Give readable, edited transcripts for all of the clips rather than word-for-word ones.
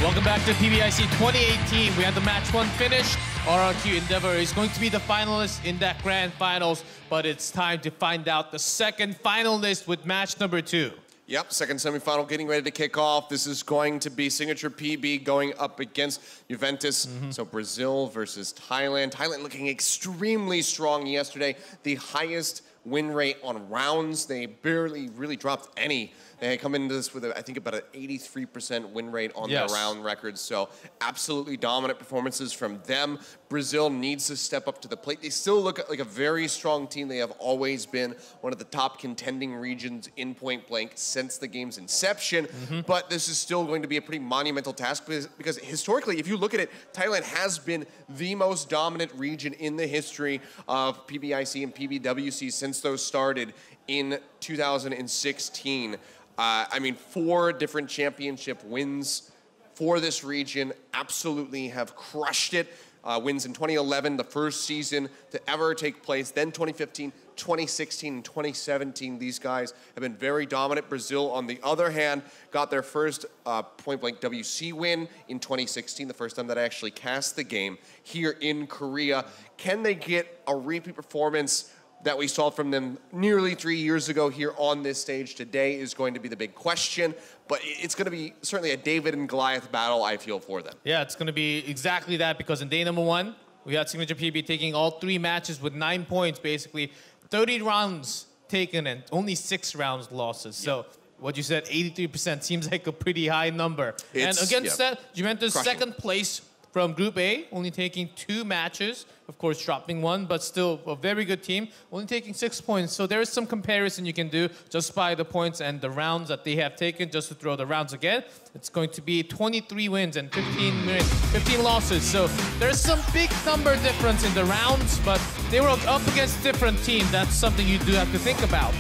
Welcome back to PBIC 2018. We had the match 1 finish. RRQ Endeavor is going to be the finalist in that grand finals, but it's time to find out the second finalist with match number 2. Yep, second semifinal getting ready to kick off. This is going to be Signature.PB going up against Juventus. So Brazil versus Thailand. Thailand looking extremely strong yesterday. The highest win rate on rounds. They barely really dropped any. They come into this with, I think, about an 83% win rate on their round records. So absolutely dominant performances from them. Brazil needs to step up to the plate. They still look like a very strong team. They have always been one of the top contending regions in point blank since the game's inception. But this is still going to be a pretty monumental task because historically, if you look at it, Thailand has been the most dominant region in the history of PBIC and PBWC since those started in 2016. I mean, 4 different championship wins for this region, absolutely have crushed it. Wins in 2011, the first season to ever take place, then 2015, 2016, and 2017. These guys have been very dominant. Brazil, on the other hand, got their first point-blank WC win in 2016, the first time that I actually cast the game here in Korea. Can they get a repeat performance that we saw from them nearly 3 years ago here on this stage today is going to be the big question, but it's going to be certainly a David and Goliath battle, I feel, for them. Yeah, it's going to be exactly that because in day number 1, we had Signature.PB taking all 3 matches with 9 points, basically. 30 rounds taken and only 6 rounds losses. So what you said, 83% seems like a pretty high number. And against that, Juventus second place from Group A, only taking 2 matches, of course dropping 1, but still a very good team, only taking 6 points. So there is some comparison you can do just by the points and the rounds that they have taken. Just to throw the rounds again, it's going to be 23 wins and 15 losses. So there's some big number difference in the rounds, but they were up against different teams. That's something you do have to think about.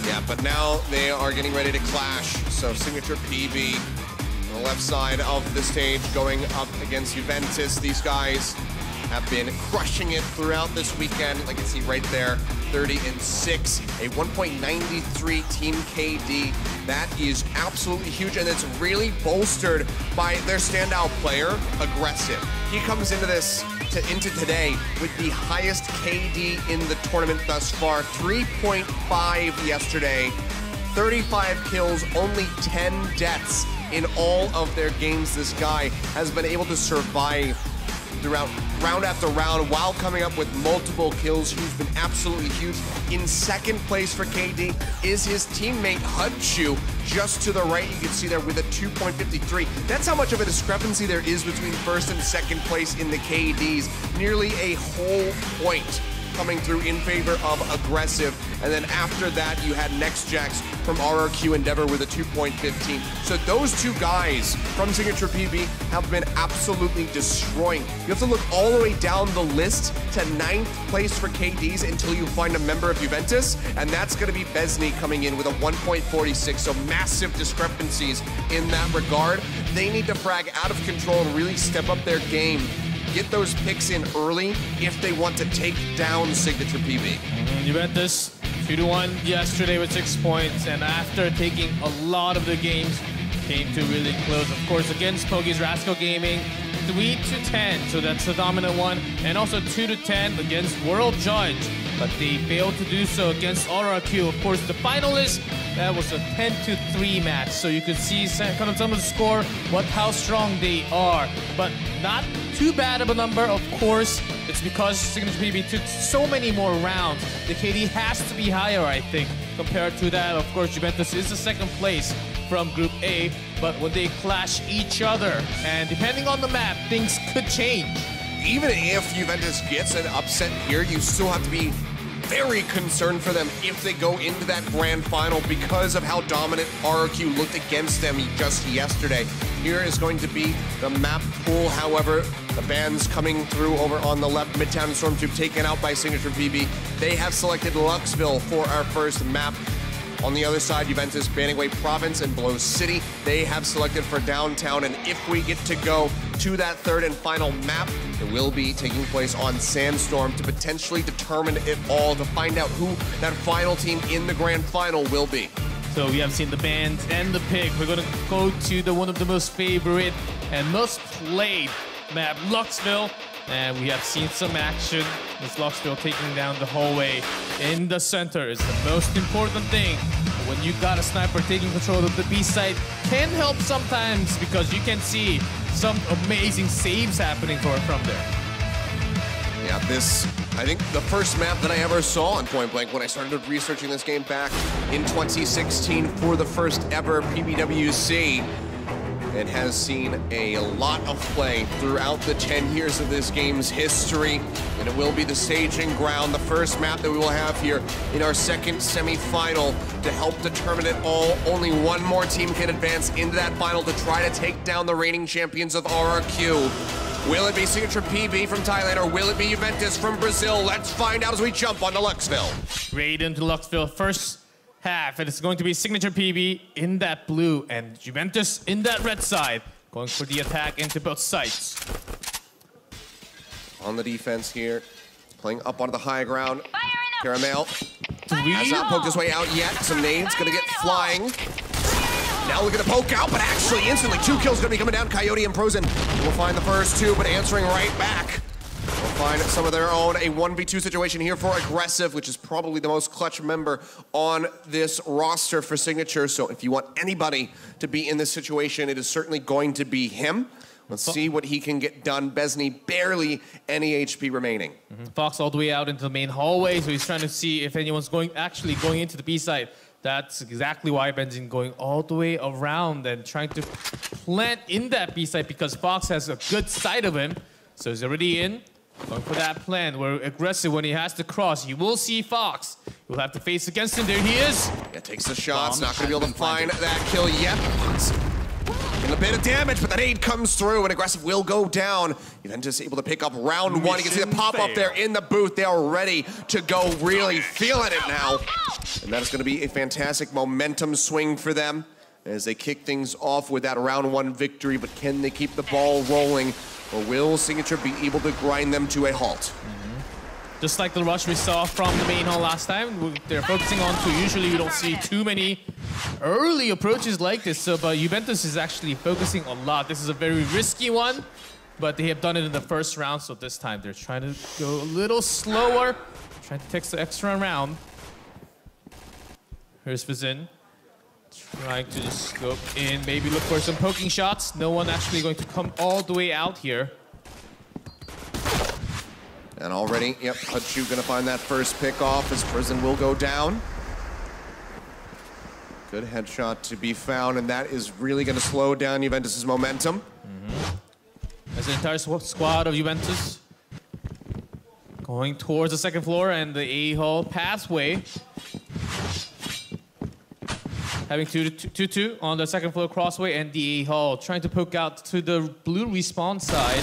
Yeah, but now they are getting ready to clash. So Signature.PB on the left side of the stage going up against Juventus. These guys have been crushing it throughout this weekend. Like you see right there, 30-6, a 1.93 team KD. That is absolutely huge, and it's really bolstered by their standout player, Aggressive. He comes into this, into today with the highest KD in the tournament thus far, 3.5 yesterday, 35 kills, only 10 deaths in all of their games. This guy has been able to survive throughout round after round while coming up with multiple kills. He's been absolutely huge. In second place for KD is his teammate Hudchu, just to the right. You can see there with a 2.53. That's how much of a discrepancy there is between first and second place in the KDs. Nearly a whole point coming through in favor of Aggressive. And then after that, you had NextJax from RRQ Endeavor with a 2.15. So those 2 guys from Signature.PB have been absolutely destroying. You have to look all the way down the list to 9th place for KDs until you find a member of Juventus, and that's going to be Besny coming in with a 1.46. So massive discrepancies in that regard. They need to frag out of control and really step up their game. Get those picks in early if they want to take down Signature.PB. Juventus 2-1 yesterday with 6 points, and after taking a lot of the games, came to really close. Of course, against Pogi's Rascal Gaming, 3-10, so that's the dominant one, and also 2-10 against World Judge, but they failed to do so against RRQ. Of course, the finalists, that was a 10-3 match, so you could see kind of some of the score, how strong they are, but not too bad of a number. Of course, it's because Signature.PB took so many more rounds. The KD has to be higher, I think, compared to that. Of course, Juventus is the second place from Group A, but when they clash each other, and depending on the map, things could change. Even if Juventus gets an upset here, you still have to be very concerned for them if they go into that grand final because of how dominant RRQ looked against them just yesterday. Here is going to be the map pool. However, the bands coming through over on the left, Midtown and Stormtube taken out by Signature.PB. They have selected Luxville for our first map. On the other side, Juventus banning away Province and Below City. They have selected for downtown, and if we get to go to that third and final map, it will be taking place on Sandstorm to potentially determine it all, to find out who that final team in the grand final will be. So we have seen the band and the pig. We're gonna go to one of the most favorite and most played map, Luxville. And we have seen some action. This Luxville taking down the hallway in the center is the most important thing. When you got a sniper taking control of the B site, can help sometimes because you can see some amazing saves happening from there. Yeah, I think the first map that I ever saw on Point Blank when I started researching this game back in 2016 for the first ever PBWC. It has seen a lot of play throughout the 10 years of this game's history, and it will be the staging ground, the first map that we will have here in our second semi-final to help determine it all. Only one more team can advance into that final to try to take down the reigning champions of RRQ. Will it be Signature.PB from Thailand, or will it be Juventus from Brazil? Let's find out as we jump onto Luxville. Right into Luxville, first half, and it's going to be Signature.PB in that blue and Juventus in that red side, going for the attack into both sides. On the defense here, playing up onto the high ground. Caramel has not poked his way out yet. Some nades gonna get flying. Now looking to poke out, but actually instantly 2 kills gonna be coming down. Coyote and Prozen will find the first 2, but answering right back. We'll find some of their own. A 1v2 situation here for Aggressive, which is probably the most clutch member on this roster for Signature. So if you want anybody to be in this situation, it is certainly going to be him. Let's see what he can get done. Besney, barely any HP remaining. Fox all the way out into the main hallway, so he's trying to see if anyone's actually going into the B side. That's exactly why Benzin going all the way around and trying to plant in that B side because Fox has a good sight of him. So he's already in. Going for that plan, where Aggressive, when he has to cross, you will see Fox. You'll have to face against him. There he is. Yeah, takes the shots. Not going to be able to find that kill yet. And a bit of damage, but that aid comes through, and Aggressive will go down. Juventus able to pick up round 1. You can see the pop-up there in the booth. They are ready to go, really feeling it now. And that is going to be a fantastic momentum swing for them as they kick things off with that round 1 victory. But can they keep the ball rolling? Or will Signature be able to grind them to a halt? Just like the rush we saw from the main hall last time, they're focusing on 2. Usually we don't see too many early approaches like this, so but Juventus is actually focusing a lot. This is a very risky one, but they have done it in the first round, so this time they're trying to go a little slower, trying to take the extra round. Here's Fazin. Trying to just go in, maybe look for some poking shots. No one actually going to come all the way out here. And already, yep, Hachu gonna find that first pick off as Prison will go down. Good headshot to be found, and that is really gonna slow down Juventus' momentum. As the entire squad of Juventus going towards the second floor and the A-hall pathway. Having 2-2 on the second floor crossway and the A-hall, trying to poke out to the blue respawn side.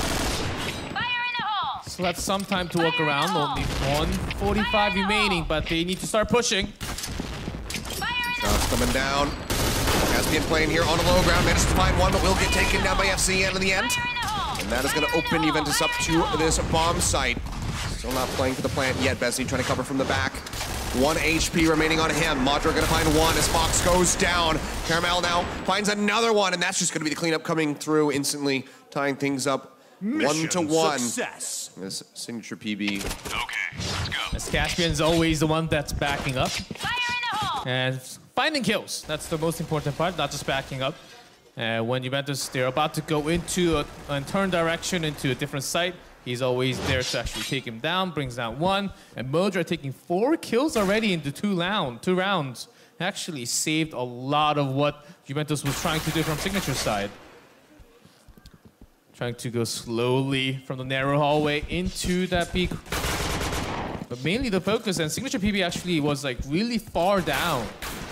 So that's some time to walk around. Only 1:45 remaining, but they need to start pushing. Shots coming down. Caspian playing here on the low ground, managed to find one, but will get taken down by FCN in the end. And that is going to open Juventus up to this bomb site. Still not playing for the plant yet. Bessie trying to cover from the back. 1 HP remaining on him. Madra going to find 1 as Fox goes down. Caramel now finds another one, and that's just going to be the cleanup coming through, instantly tying things up 1-1. Success. This Signature.PB. Okay, let's go. As Caspian's always the one that's backing up. And finding kills. That's the most important part, not just backing up. When Juventus, they're about to go into a turn direction into a different site, he's always there to actually take him down, brings down 1. And Modra taking 4 kills already into 2 rounds. Actually saved a lot of what Juventus was trying to do from Signature side. Trying to go slowly from the narrow hallway into that peak. But mainly the focus, and Signature.PB actually was like really far down.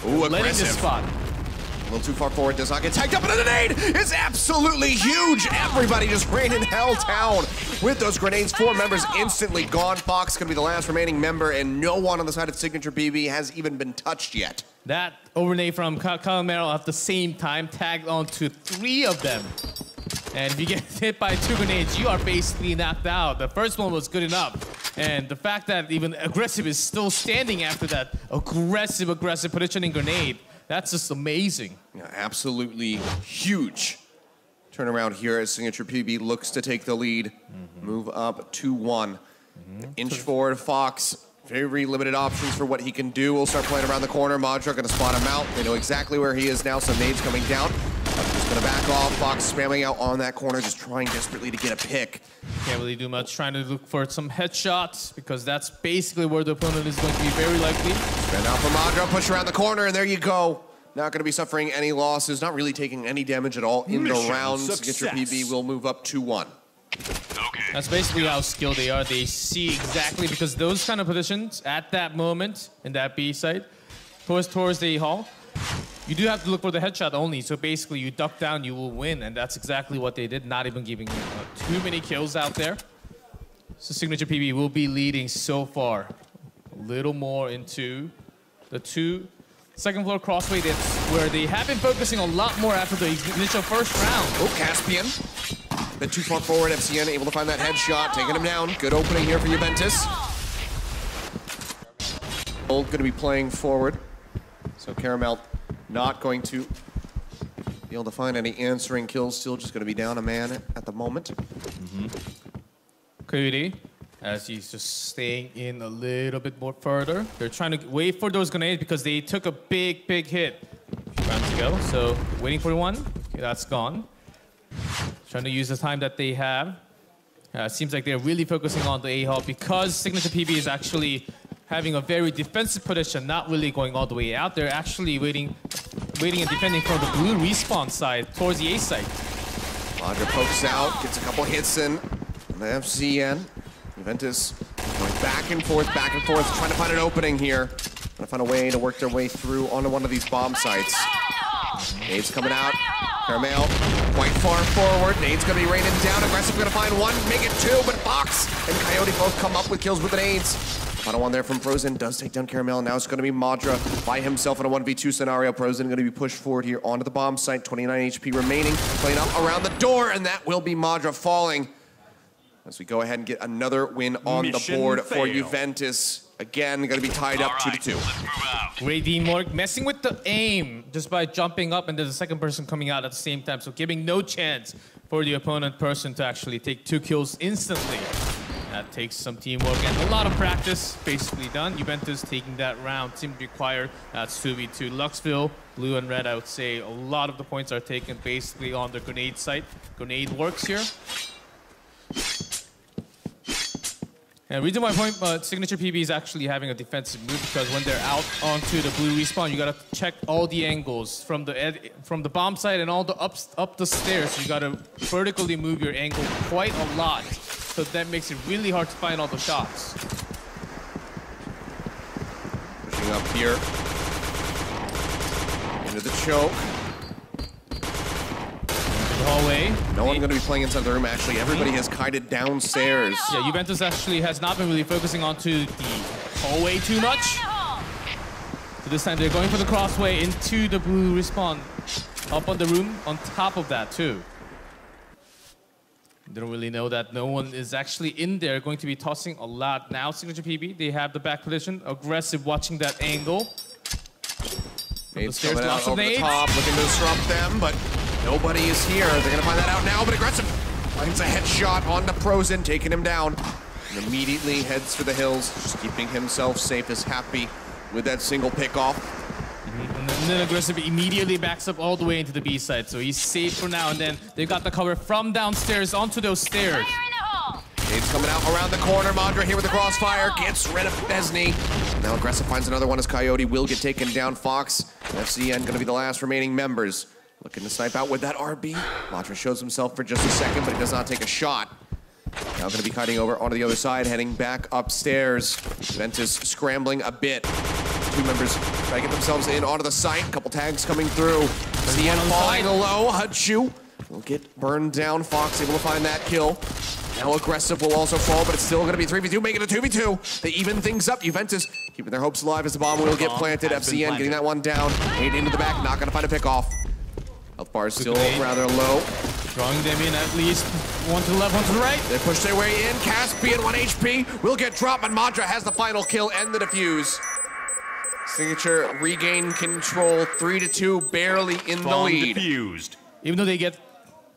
Ooh, letting aggressive. this spot. A little too far forward, does not get tagged up, and the grenade is absolutely huge. Everybody just raining hell down with those grenades. 4 members instantly gone. Fox gonna be the last remaining member, and no one on the side of Signature.PB has even been touched yet. That overlay from Calamero at the same time tagged onto 3 of them. And if you get hit by 2 grenades, you are basically knocked out. The first one was good enough. And the fact that even Aggressive is still standing after that aggressive positioning grenade, That's just amazing. Yeah, absolutely huge turnaround here as Signature.PB looks to take the lead, move up 2-1. Inch forward, Fox. Very limited options for what he can do. We'll start playing around the corner. Madra gonna spot him out. They know exactly where he is now, so nades coming down. Just gonna back off. Fox spamming out on that corner, just trying desperately to get a pick. Can't really do much, trying to look for some headshots, because that's basically where the opponent is going to be very likely. Spin out for Madra, push around the corner, and there you go. Not gonna be suffering any losses, not really taking any damage at all in the round. Signature.PB will move up 2-1. That's basically how skilled they are. They see exactly, because those kind of positions at that moment in that B site, towards the hall, you do have to look for the headshot only. So basically, you duck down, you will win, and that's exactly what they did. Not even giving too many kills out there. So Signature.PB will be leading so far. A little more into the second floor crossway. That's where they have been focusing a lot more after the initial first round. Oh, Caspian. Been too far forward. FCN able to find that headshot, taking him down. Good opening here for Juventus. Going to be playing forward. So Caramel not going to be able to find any answering kills. Still just going to be down a man at the moment. Coyote, as he's just staying in a little bit more further. They're trying to wait for those grenades because they took a big hit a few rounds ago. So waiting for one. Okay, that's gone. Trying to use the time that they have. Seems like they're really focusing on the A-hall because Signature.PB is actually having a very defensive position, not really going all the way out. They're actually waiting and defending from the blue respawn side towards the A site. Madra pokes out, gets a couple hits in. The FCN. Juventus going back and forth, trying to find an opening here. Trying to find a way to work their way through onto one of these bomb sites. Nades coming out. Caramel quite far forward. Nades gonna be raining down. Aggressive gonna find one, make it two, but Fox and Coyote both come up with kills with the nades. Final one there from Prozen does take down Caramel. Now it's gonna be Madra by himself in a 1v2 scenario. Prozen gonna be pushed forward here onto the bomb site. 29 HP remaining. Playing up around the door, and that will be Madra falling. As we go ahead and get another win on the board for Juventus. Again, gonna be tied up 2-2. Great teamwork, messing with the aim just by jumping up, and there's a second person coming out at the same time, so giving no chance for the opponent person to actually take 2 kills instantly. That takes some teamwork and a lot of practice. Basically done. Juventus taking that round. Team required. That's 2v2. Luxville, blue and red, I would say a lot of the points are taken basically on the grenade site. Grenade works here. And the reason why Signature.PB is actually having a defensive move because when they're out onto the blue respawn, you gotta check all the angles from the bomb site and all the up the stairs. You gotta vertically move your angle quite a lot, so that makes it really hard to find all the shots. Pushing up here into the choke. Hallway. No one going to be playing inside the room, actually. Everybody has kited downstairs. Yeah, Juventus actually has not been really focusing onto the hallway too much. So this time they're going for the crossway into the blue respawn. Up on the room, on top of that too. They don't really know that no one is actually in there. Going to be tossing a lot now. Signature.PB, they have the back position. Aggressive, watching that angle. Nades coming out over the top, looking to disrupt them, but nobody is here. They're going to find that out now, but aggressive finds a headshot on the Prozen, taking him down. And immediately heads for the hills, just keeping himself safe, is happy with that single pick off. And then aggressive immediately backs up all the way into the B side, so he's safe for now. And then they've got the cover from downstairs onto those stairs. Nades coming out around the corner. Madra here with the crossfire, gets rid of Besney. Now aggressive finds another one as Coyote will get taken down. Fox, FCN going to be the last remaining members. Looking to snipe out with that RB. Madra shows himself for just a second, but he does not take a shot. Now going to be kiting over onto the other side, heading back upstairs. Juventus scrambling a bit. 2 members try to get themselves in onto the site. A couple tags coming through. CN falling low. Hutchu will get burned down. Fox able to find that kill. Now aggressive will also fall, but it's still going to be 3v2, making it a 2v2. They even things up. Juventus keeping their hopes alive as the bomb will get planted. FCN getting that one down. 8 into the back, not going to find a pick off. Health bar is still rather low. Drawing them in at least. One to the left, one to the right. They push their way in. Caspian, 1 HP, will get dropped, and Madra has the final kill and the defuse. Signature regain control, 3-2, barely in the lead. Defused. Even though they get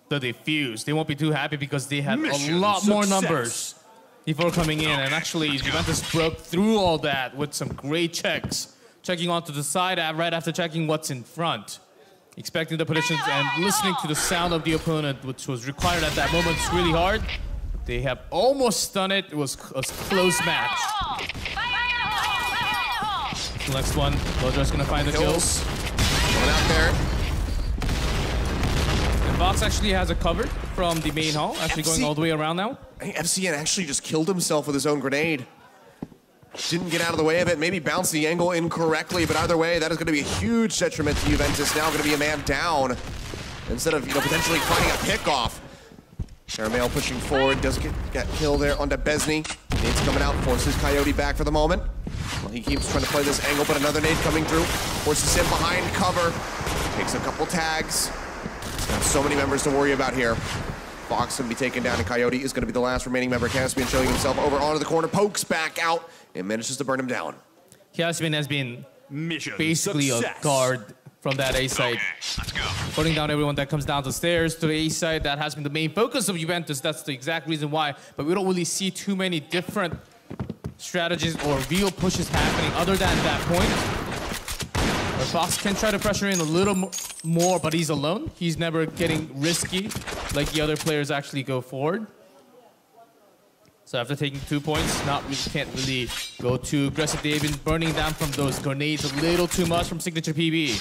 the defuse, they won't be too happy because they had a lot more numbers before coming in. And actually, Juventus broke through all that with some great checks. Checking onto the side right after checking what's in front. Expecting the positions and listening to the sound of the opponent, which was required at that moment. It's really hard. They have almost done it. It was a close match. The next one, Lodra's gonna find the kills. Going out there. And Fox actually has a cover from the main hall, actually going all the way around now. I think FCN actually just killed himself with his own grenade. Didn't get out of the way of it, maybe bounced the angle incorrectly, but either way, that is going to be a huge detriment to Juventus. Now going to be a man down instead of potentially finding a pickoff. Caramel pushing forward, does get killed there onto Besney. Nade's coming out, forces Coyote back for the moment. Well, he keeps trying to play this angle, but another nade coming through. Forces him behind cover. Takes a couple tags. He's got so many members to worry about here. Fox going to be taken down, and Coyote is going to be the last remaining member. Caspian showing himself over onto the corner, pokes back out, and manages to burn him down. Caspian has been basically a guard from that A side. Let's go. Putting down everyone that comes down the stairs to the A side. That has been the main focus of Juventus. That's the exact reason why. But we don't really see too many different strategies or real pushes happening other than that point. But Fox can try to pressure in a little more, but he's alone. He's never getting risky like the other players actually go forward. So after taking 2 points, can't really go too aggressive. They've been burning down from those grenades a little too much from Signature.PB.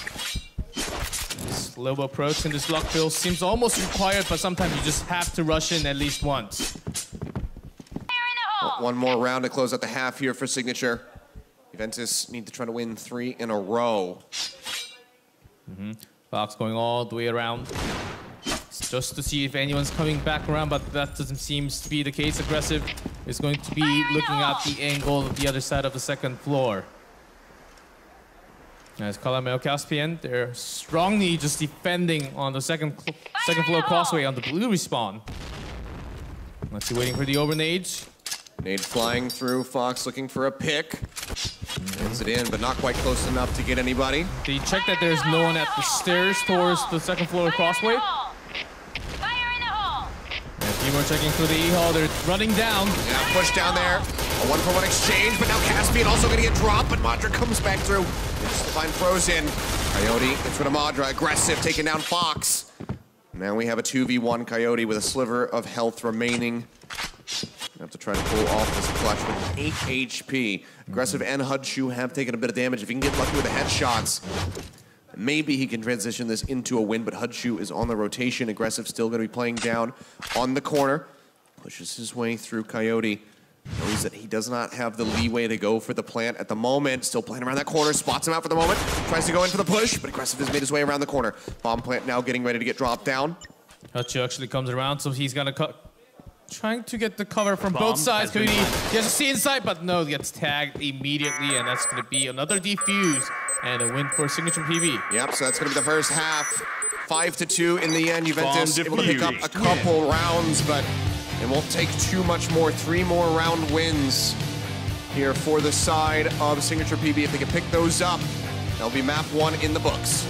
Slow approach in this lock fill seems almost required, but sometimes you just have to rush in at least once. One more round to close out the half here for Signature. Juventus need to try to win 3 in a row. Fox going all the way around. Just to see if anyone's coming back around, but that doesn't seem to be the case. Aggressive is going to be looking at the angle of the other side of the second floor. As Calamel Caspian, they're strongly just defending on the second floor crossway on the blue respawn. Let's see, waiting for the overnades. Nade flying through, Fox looking for a pick. Gets it in, but not quite close enough to get anybody. They check that there's no one at the stairs towards the second floor crossway. And a few more checking through the E-hall. They're running down. Yeah, push down there. A 1-for-1 exchange, but now Caspian also going to get dropped, but Madra comes back through. Just to find Frozen. Coyote gets rid of Madra. Aggressive, taking down Fox. Now we have a 2v1 Coyote with a sliver of health remaining. Have to try to pull off this clutch with 8 HP. Aggressive and Hudshu have taken a bit of damage. If he can get lucky with the headshots, maybe he can transition this into a win, but Hudshu is on the rotation. Aggressive still going to be playing down on the corner. Pushes his way through Coyote. Knows that he does not have the leeway to go for the plant at the moment. Still playing around that corner. Spots him out for the moment. Tries to go in for the push, but Aggressive has made his way around the corner. Bomb plant now getting ready to get dropped down. Hudshu actually comes around, so he's going to cut. Trying to get the cover from both sides. He has a C inside, but no, gets tagged immediately, and that's going to be another defuse and a win for Signature.PB. Yep, so that's going to be the first half. 5-2 in the end. Juventus able to pick up a couple rounds, but it won't take too much more. 3 more round wins here for the side of Signature.PB. If they can pick those up, that'll be map 1 in the books.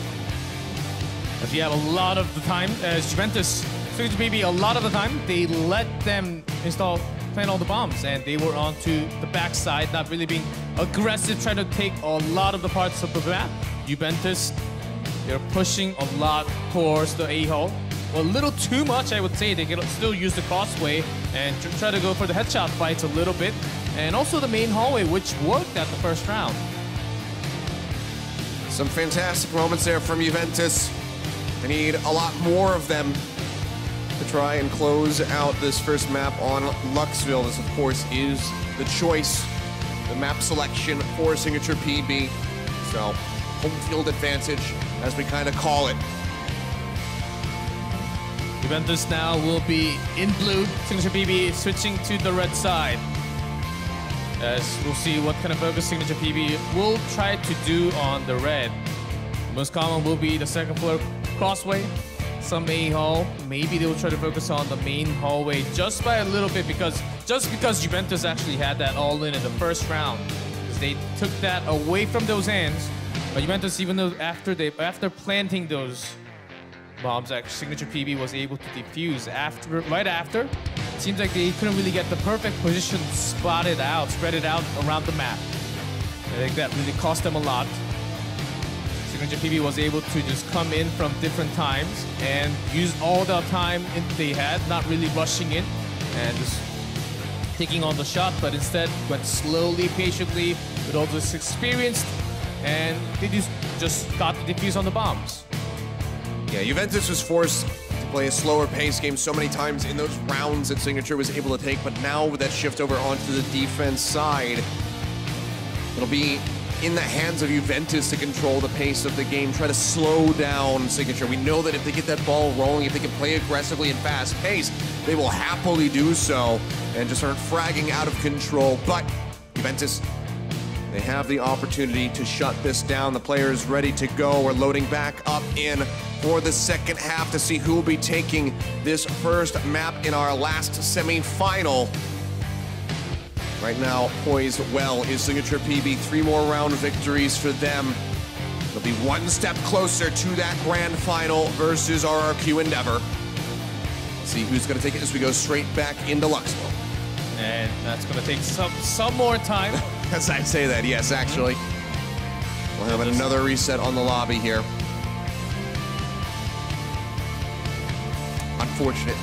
But you have a lot of the time as Juventus. Signature.PB, a lot of the time, they let them plant all the bombs, and they were onto the backside, not really being aggressive, trying to take a lot of the parts of the map. Juventus, they're pushing a lot towards the A-hole. Well, a little too much, I would say. They can still use the crossway and try to go for the headshot fights a little bit. And also the main hallway, which worked at the first round. Some fantastic moments there from Juventus. They need a lot more of them to try and close out this first map on Luxville. This, of course, is the choice, the map selection for Signature.PB. So, home field advantage, as we kind of call it. Juventus now will be in blue. Signature.PB switching to the red side. As we'll see what kind of focus Signature.PB will try to do on the red. Most common will be the second floor crossway. Some A-hall, maybe they will try to focus on the main hallway just by a little bit, because Juventus actually had that all in the first round. They took that away from those hands. But Juventus, even though after planting those bombs, actually Signature.PB was able to defuse right after. It seems like they couldn't really get the perfect position spread it out around the map. I think that really cost them a lot. Signature.PB was able to just come in from different times and use all the time they had, not really rushing in and just taking on the shot, but instead went slowly, patiently, with all this experience, and they just got the defuse on the bombs. Yeah, Juventus was forced to play a slower pace game so many times in those rounds that Signature was able to take, but now with that shift over onto the defense side, it'll be in the hands of Juventus to control the pace of the game, try to slow down Signature. We know that if they get that ball rolling, if they can play aggressively and fast pace, they will happily do so and just start fragging out of control. But Juventus, they have the opportunity to shut this down. The players ready to go. We're loading back up in for the second half to see who will be taking this first map in our last semi-final. Right now, poised well is Signature.PB. 3 more round victories for them. They'll be one step closer to that grand final versus RRQ Endeavor. Let's see who's going to take it as we go straight back into Luxville. And that's going to take some more time. As I say that, yes, actually. We'll have another reset on the lobby here. Unfortunate.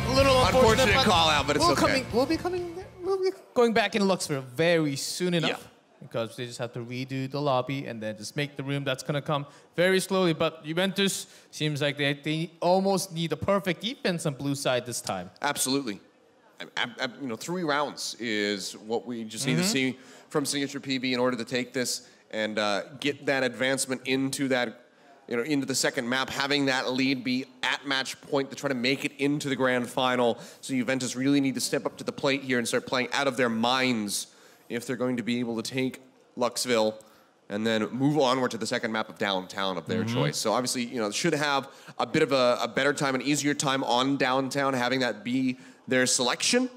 A little unfortunate call out, but it's okay. We'll be going back in Luxville very soon enough. Yeah. Because they just have to redo the lobby and then just make the room. That's going to come very slowly. But Juventus seems like they almost need a perfect defense on blue side this time. Absolutely. You know, 3 rounds is what we just need to see from Signature.PB in order to take this and get that advancement into that, into the second map, having that lead be at match point to try to make it into the grand final. So Juventus really need to step up to the plate here and start playing out of their minds if they're going to be able to take Luxville and then move onward to the second map of downtown of their choice. So obviously, should have a bit of a better time, an easier time on downtown, having that be their selection.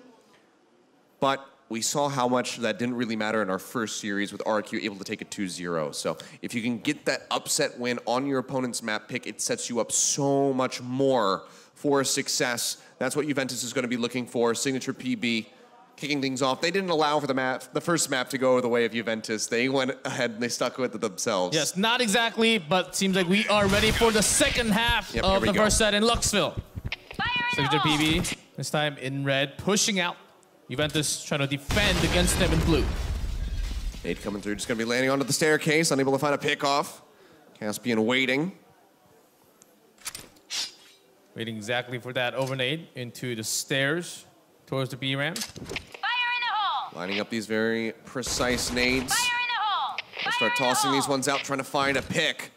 But we saw how much that didn't really matter in our first series with RQ able to take it 2-0. So if you can get that upset win on your opponent's map pick, it sets you up so much more for success. That's what Juventus is going to be looking for. Signature.PB kicking things off. They didn't allow for the first map to go the way of Juventus. They went ahead and they stuck with it themselves. Yes, not exactly, but seems like we are ready for the second half of the first set in Luxville. Signature.PB, this time in red, pushing out. Juventus trying to defend against them in blue. Nate coming through, just going to be landing onto the staircase, unable to find a pickoff. Caspian waiting. Waiting exactly for that overnade into the stairs towards the B ramp. Fire in the hole! Lining up these very precise nades. Fire in the hole! We'll start tossing these ones out, trying to find a pick.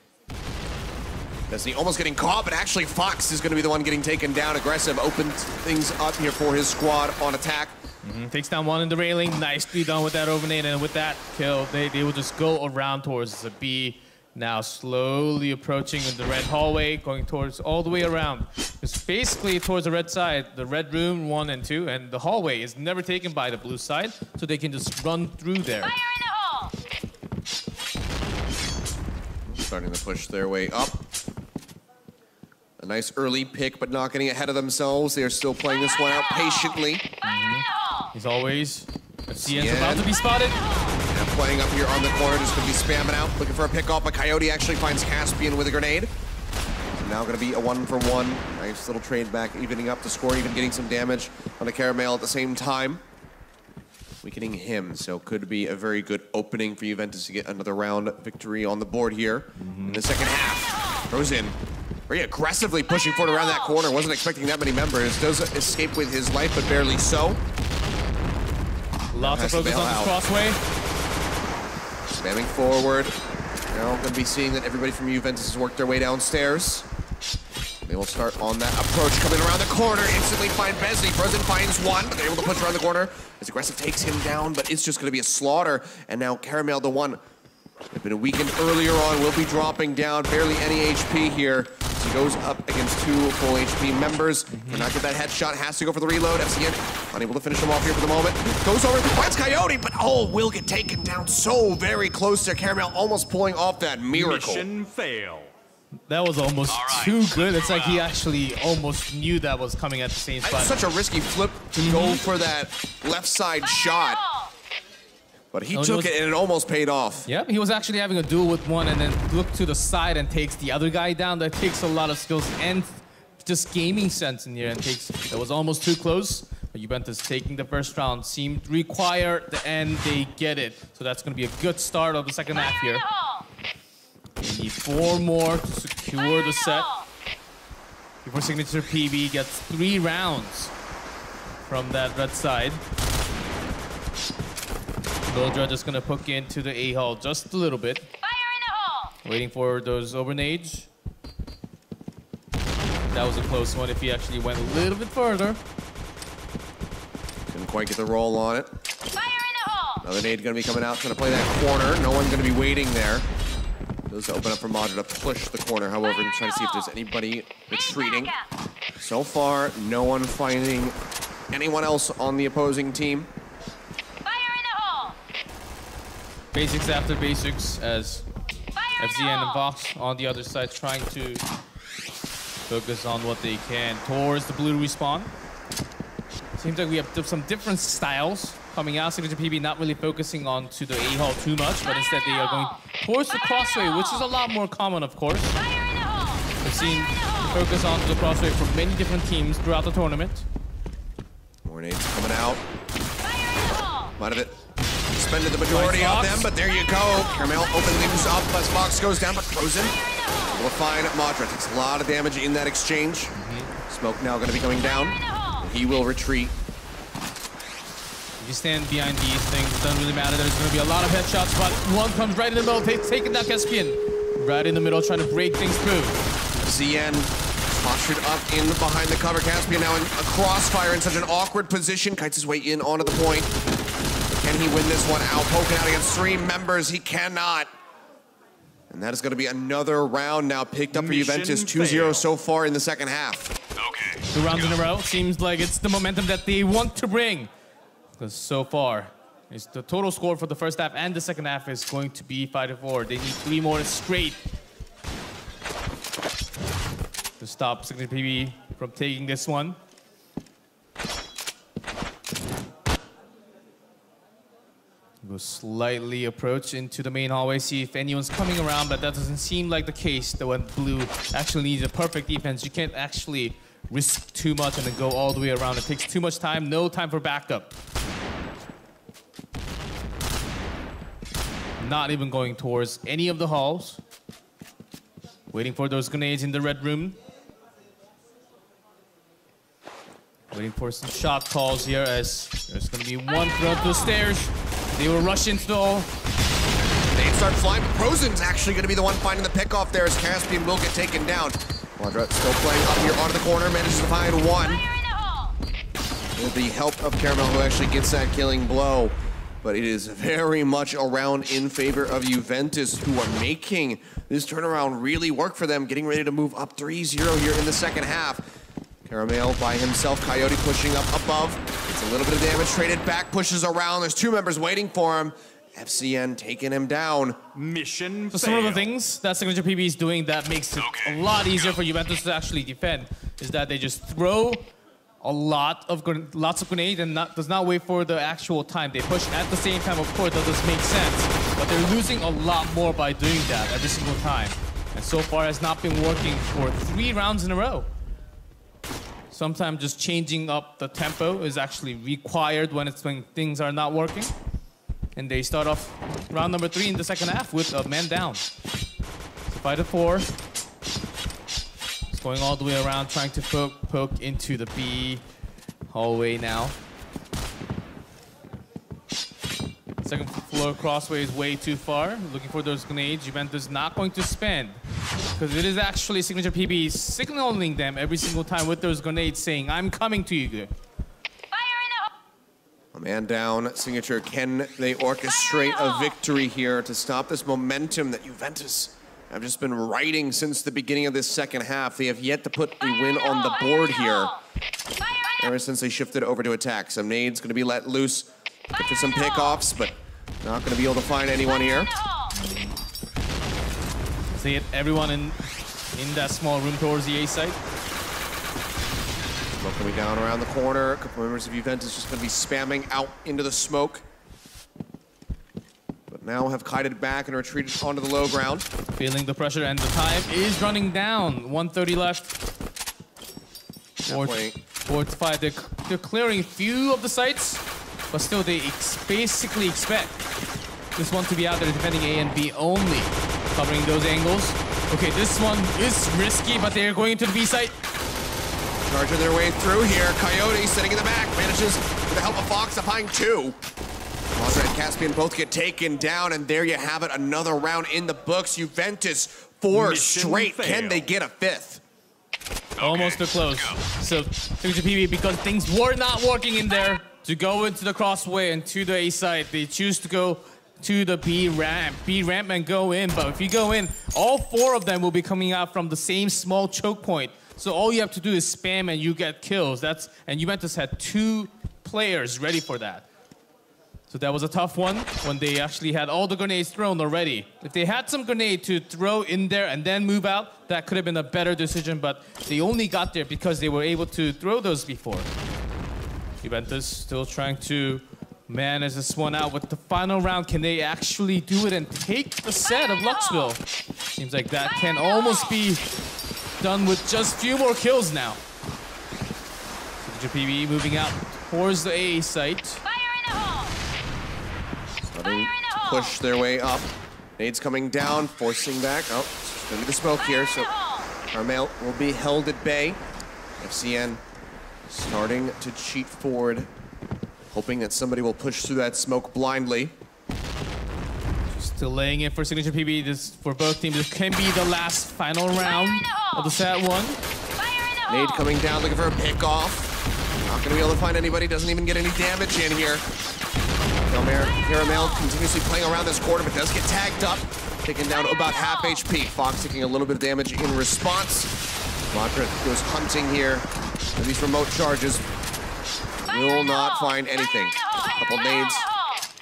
Destiny almost getting caught, but actually Fox is going to be the one getting taken down. Aggressive, opens things up here for his squad on attack. Takes down one in the railing. Nicely done with that overnade, and with that kill, they will just go around towards the B. Now slowly approaching in the red hallway, going towards all the way around. It's basically towards the red side, the red room 1 and 2, and the hallway is never taken by the blue side, so they can just run through there. Fire in the hole! Starting to push their way up. A nice early pick, but not getting ahead of themselves. They are still playing this one out patiently. He's always, Cien's about to be spotted. And playing up here on the corner, just going to be spamming out, looking for a pick off, but Coyote actually finds Caspian with a grenade. So now going to be a 1-for-1. Nice little trade back, evening up the score, even getting some damage on the Caramel at the same time. Weakening him, so could be a very good opening for Juventus to get another round victory on the board here in the second half. Throws in. Very aggressively pushing forward around that corner. Wasn't expecting that many members. Does escape with his life, but barely so. Lots of focus on this crossway. Spamming forward. Now going to be seeing that everybody from Juventus has worked their way downstairs. They will start on that approach, coming around the corner, instantly find Besley. Frozen finds one, but they're able to push around the corner. As Aggressive takes him down, but it's just going to be a slaughter. And now Caramel, the one, had been weakened earlier on, will be dropping down. Barely any HP here. he goes up against 2 full HP members. Cannot get that headshot, has to go for the reload. FCN unable to finish him off here for the moment. Goes over, finds Coyote, but will get taken down so very close there. Caramel almost pulling off that miracle. Mission fail. That was almost too good. It's like he actually almost knew that was coming at the same spot. Such a risky flip to go for that left side shot. But he took it and it almost paid off. Yep, he was actually having a duel with one and then looked to the side and takes the other guy down. That takes a lot of skills and just gaming sense in here and that was almost too close. But Juventus taking the first round seemed to require the end. They get it. So that's going to be a good start of the second half here. They need 4 more to secure the set before Signature.PB gets 3 rounds from that red side. Buildra just gonna poke into the A-hole just a little bit. Fire in the hole! Waiting for those overnades. That was a close one if he actually went a little bit further. Didn't quite get the roll on it. Fire in the hole! Another nade gonna be coming out, trying to play that corner. No one's gonna be waiting there. Does open up for Madra to push the corner, however, and trying to see if there's anybody retreating. So far, no one finding anyone else on the opposing team. Basics after basics as FZN and Vox on the other side trying to focus on what they can towards the blue respawn. Seems like we have some different styles coming out. Signature.PB not really focusing on to the A-hole too much, but instead they are going towards the crossway, which is a lot more common, of course. We've seen focus on the crossway from many different teams throughout the tournament. More nades coming out. Might have it. Expended the majority of them, but there you go. Caramel opens things up as Fox goes down, but Frozen will find Madra. Takes a lot of damage in that exchange. Smoke now going to be coming down. He will retreat. If you stand behind these things, it doesn't really matter. There's going to be a lot of headshots, but one comes right in the middle, taking that Caspian. Right in the middle, trying to break things through. ZN postured up in behind the cover. Caspian now in a crossfire in such an awkward position. Kites his way in onto the point. Can he win this one out? Poking out against 3 members. He cannot. And that is going to be another round now picked up for Juventus. 2-0 so far in the second half. Okay. 2 rounds in a row. Seems like it's the momentum that they want to bring. Because so far, it's the total score for the first half and the second half is going to be 5-4. They need 3 more straight to stop Signature.PB from taking this one. We'll slightly approach into the main hallway, see if anyone's coming around, but that doesn't seem like the case. That when blue actually needs a perfect defense, you can't actually risk too much and then go all the way around. It takes too much time, no time for backup. Not even going towards any of the halls. Waiting for those grenades in the red room. Waiting for some shot calls here as there's going to be one throw up those stairs. They will rush into the hole. They start flying. Frozen's actually going to be the one finding the pickoff there as Caspian will get taken down. Madra still playing up here onto the corner, manages to find one. With the help of Caramel, who actually gets that killing blow. But it is very much a round in favor of Juventus, who are making this turnaround really work for them, getting ready to move up 3-0 here in the second half. Caramel by himself, Coyote pushing up above. It's a little bit of damage, traded back, pushes around. There's 2 members waiting for him. FCN taking him down. Mission So some of the things that Signature.PB is doing that makes it a lot easier for Juventus to actually defend is that they just throw a lots of grenades and does not wait for the actual time. They push at the same time, of course, that does make sense. But they're losing a lot more by doing that every single time. And so far has not been working for 3 rounds in a row. Sometimes just changing up the tempo is actually required when things are not working. And they start off round number 3 in the second half with a man down. So 5-4. It's going all the way around, trying to poke into the B hallway now. Second floor crossway is way too far. Looking for those grenades. Juventus not going to spend. Because it is actually Signature.PB signaling them every single time with those grenades saying, I'm coming to you. A man down. Signature, can they orchestrate a victory here to stop this momentum that Juventus have just been writing since the beginning of this second half. They have yet to put a win on the board here ever since they shifted over to attack. Some nades going to be let loose for some pickoffs, but not going to be able to find anyone here. See it, everyone in that small room towards the A side. Smoke coming down around the corner. A couple members of Juventus just going to be spamming out into the smoke. But now have kited back and retreated onto the low ground. Feeling the pressure, and the time is running down. 1:30 left. 4 to 5. They're clearing a few of the sites, but still they basically expect this one to be out there defending A and B only. Covering those angles. Okay, this one is risky, but they're going to the B site. Charging their way through here. Coyote sitting in the back, manages with the help of Fox applying 2. Monza and Caspian both get taken down, and there you have it, another round in the books. Juventus 4 Mission straight. failed. Can they get a 5th? Almost too close. So Signature.PB, because things were not working in there, to go into the crossway and to the A side, they choose to go to the B ramp and go in. But if you go in, all 4 of them will be coming out from the same small choke point. So all you have to do is spam and you get kills. And Juventus had 2 players ready for that. So that was a tough one when they actually had all the grenades thrown already. If they had some grenade to throw in there and then move out, that could have been a better decision, but they only got there because they were able to throw those before. Juventus still trying to manage this one out with the final round. Can they actually do it and take the set of Luxville? Seems like that can almost be done with just a few more kills now. Signature.PB moving out towards the A site. Starting to push their way up. Nades coming down, forcing back. Oh, it's going to be the smoke here, so Carmel will be held at bay. FCN starting to cheat forward, hoping that somebody will push through that smoke blindly. Still laying it for Signature.PB. This, for both teams, this can be the last final round of the set 1. Nade coming down, looking for a pick-off. Not going to be able to find anybody, doesn't even get any damage in here. Caramel continuously playing around this corner, but does get tagged up, taken down to about half HP. Fox taking a little bit of damage in response. Madrid goes hunting here for these remote charges. Will not find anything. A couple nades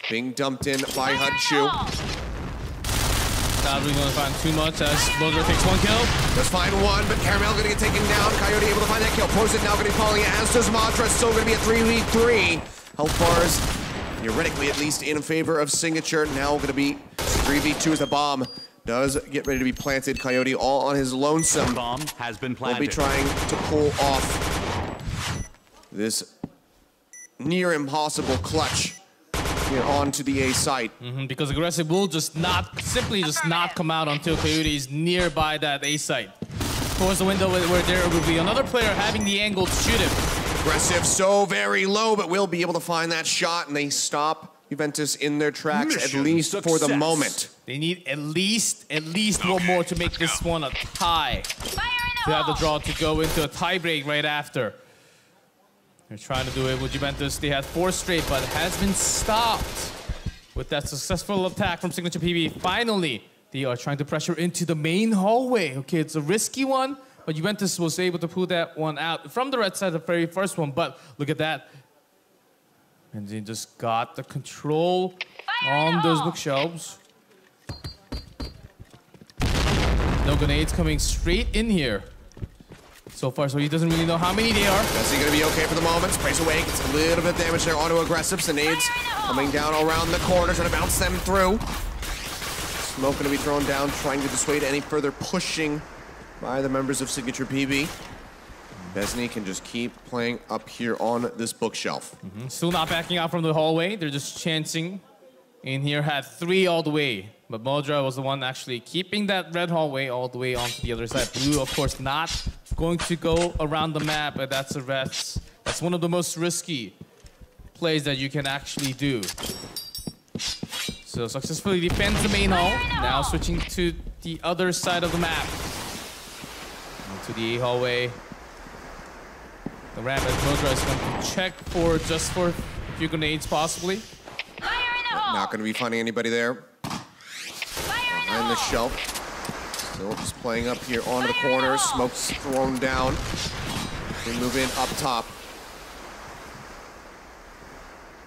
being dumped in by Hudchu. Not really going to find too much as Mojo takes 1 kill. Does find 1, but Caramel going to get taken down. Coyote able to find that kill. Poison now going to be falling, as does Madra. Still going to be a 3v3. Health bars, theoretically at least, in favor of Signature. Now going to be 3v2 as the bomb does get ready to be planted. Coyote all on his lonesome. Bomb has been planted. Will be trying to pull off this near impossible clutch here onto the A site. Because Aggressive will just simply not come out until Coyote is nearby that A site. Towards the window where there will be another player having the angle to shoot him. Aggressive so very low, but will be able to find that shot, and they stop Juventus in their tracks, Mission at least for the moment. They need at least one more to make this one a tie. To have the draw to go into a tie break right after. They're trying to do it with Juventus. They had 4 straight, but has been stopped with that successful attack from Signature.PB. Finally, they are trying to pressure into the main hallway. Okay, it's a risky one, but Juventus was able to pull that one out from the red side, the very first one. But look at that. And they just got the control on those bookshelves. No grenades coming straight in here. So far, so he doesn't really know how many they are. Is he going to be okay for the moment? Sprays away, gets a little bit of damage there onto Aggressive. The nades coming down around the corner, trying to bounce them through. Smoke going to be thrown down, trying to dissuade any further pushing by the members of Signature.PB. Besney can just keep playing up here on this bookshelf. Still not backing out from the hallway. They're just chancing in here. Had 3 all the way. But Modra was the one actually keeping that red hallway all the way onto the other side. Blue, of course, not going to go around the map, but that's one of the most risky plays that you can actually do. So successfully defends the main hall. Now switching to the other side of the map. Into the A hallway. The ramp as Modra is going to check for a few grenades possibly. Not going to be finding anybody there. Behind the shelf. Still just playing up here onto the corner. Smoke's thrown down. They move in up top.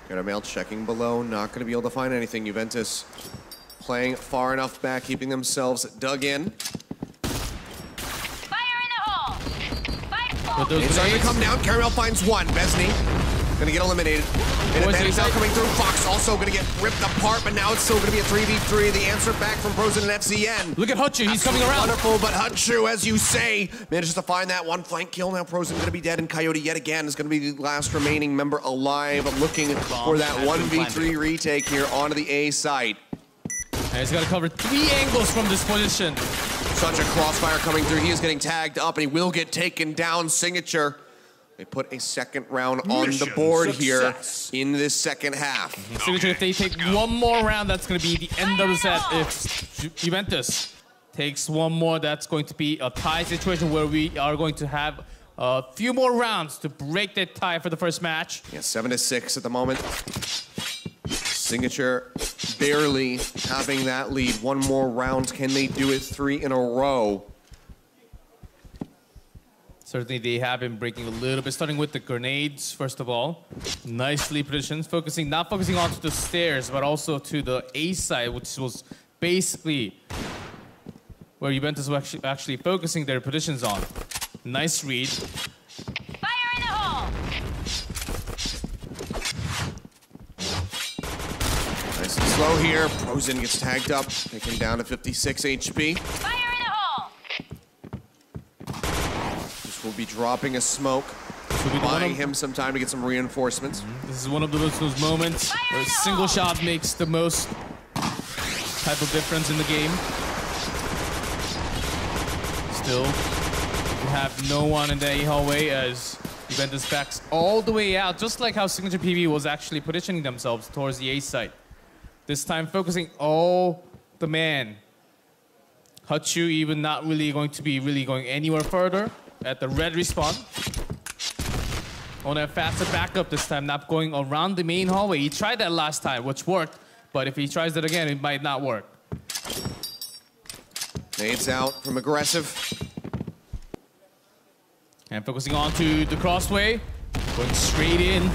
Caramel checking below. Not going to be able to find anything. Juventus playing far enough back, keeping themselves dug in. Fire in the hole. It's starting to come down. Caramel finds one. Besney gonna get eliminated. And advantage now coming through. Fox also gonna get ripped apart, but now it's still gonna be a 3v3. The answer back from Frozen and FCN. Look at Hutchu, he's coming around. Wonderful, but Hutchu, as you say, manages to find that one flank kill. Now Frozen gonna be dead, and Coyote yet again is gonna be the last remaining member alive, looking for that 1v3 retake here onto the A side. And he's gotta cover 3 angles from this position. Such a crossfire coming through. He is getting tagged up, and he will get taken down. Signature. They put a second round on the board here in this second half. Signature, if they take one more round, that's going to be the end of the set. If Juventus takes one more, that's going to be a tie situation where we are going to have a few more rounds to break that tie for the first match. Yeah, 7-6 at the moment. Signature barely having that lead. One more round. Can they do it 3 in a row? Certainly they have been breaking a little bit, starting with the grenades, first of all. Nicely positioned, not focusing onto the stairs, but also to the A side, which was basically where Juventus was actually focusing their positions on. Nice read. Fire in the hole. Nice and slow here. Frozen gets tagged up, taken down to 56 HP. Fire in the hole. Will be dropping a smoke, buying him some time to get some reinforcements. This is one of those moments where a single shot makes the most type of difference in the game. Still, you have no one in the A hallway as Juventus backs all the way out, just like how Signature.PB was actually positioning themselves towards the A site. This time focusing all the man. Hutchu even not really going to be going anywhere further. At the red respawn. On a faster backup this time, not going around the main hallway. He tried that last time, which worked, but if he tries that again, it might not work. Nades out from aggressive. And focusing on to the crossway. Going straight in.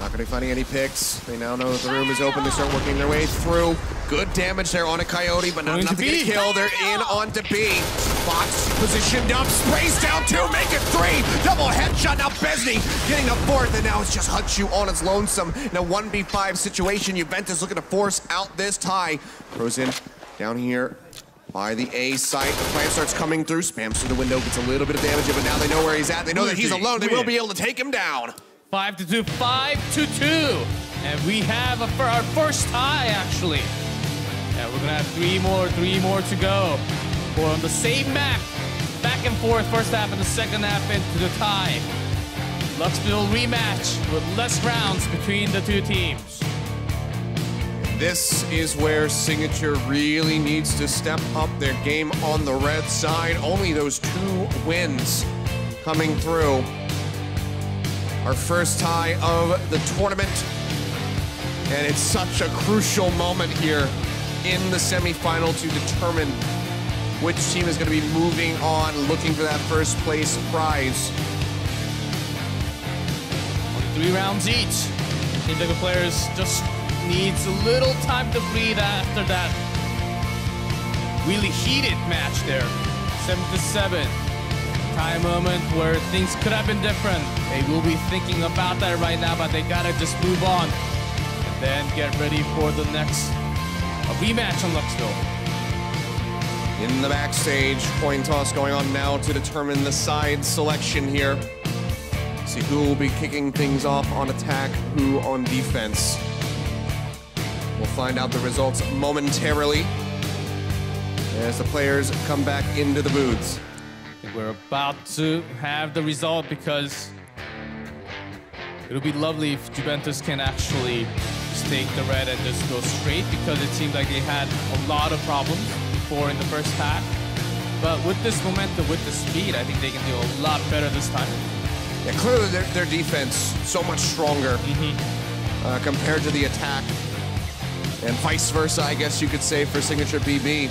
Not going to be finding any picks. They now know that the room is open. They start working their way through. Good damage there on a Coyote, but not enough to get a kill. They're in onto B. Fox positioned up, sprays down 2, make it 3. Double headshot. Now Besney getting the 4th, and now it's just Hutchu on its lonesome in a 1v5 situation. Juventus looking to force out this tie. Frozen down here by the A site. The plan starts coming through, spams through the window, gets a little bit of damage, but now they know where he's at. They know that he's alone. They will be able to take him down. 5-2, 5-2. And we have for our first tie, actually. And we're gonna have three more to go. We're on the same map, back and forth, first half and the second half into the tie. Luxville rematch with less rounds between the two teams. This is where Signature really needs to step up their game on the red side. Only those 2 wins coming through. Our first tie of the tournament. And it's such a crucial moment here in the semifinal to determine which team is going to be moving on, looking for that first place prize. 3 rounds each. Team Deco players just needs a little time to breathe after that really heated match there. 7-7. Tie moment where things could have been different. They will be thinking about that right now, but they gotta just move on and then get ready for the next rematch on Luxville. In the backstage, coin toss going on now to determine the side selection here. See who will be kicking things off on attack, who on defense. We'll find out the results momentarily as the players come back into the booths. We're about to have the result because it'll be lovely if Juventus can actually just take the red and just go straight, because it seemed like they had a lot of problems before in the first half. But with this momentum, with the speed, I think they can do a lot better this time. Yeah, clearly their defense so much stronger compared to the attack. And vice versa, I guess you could say, for Signature.PB.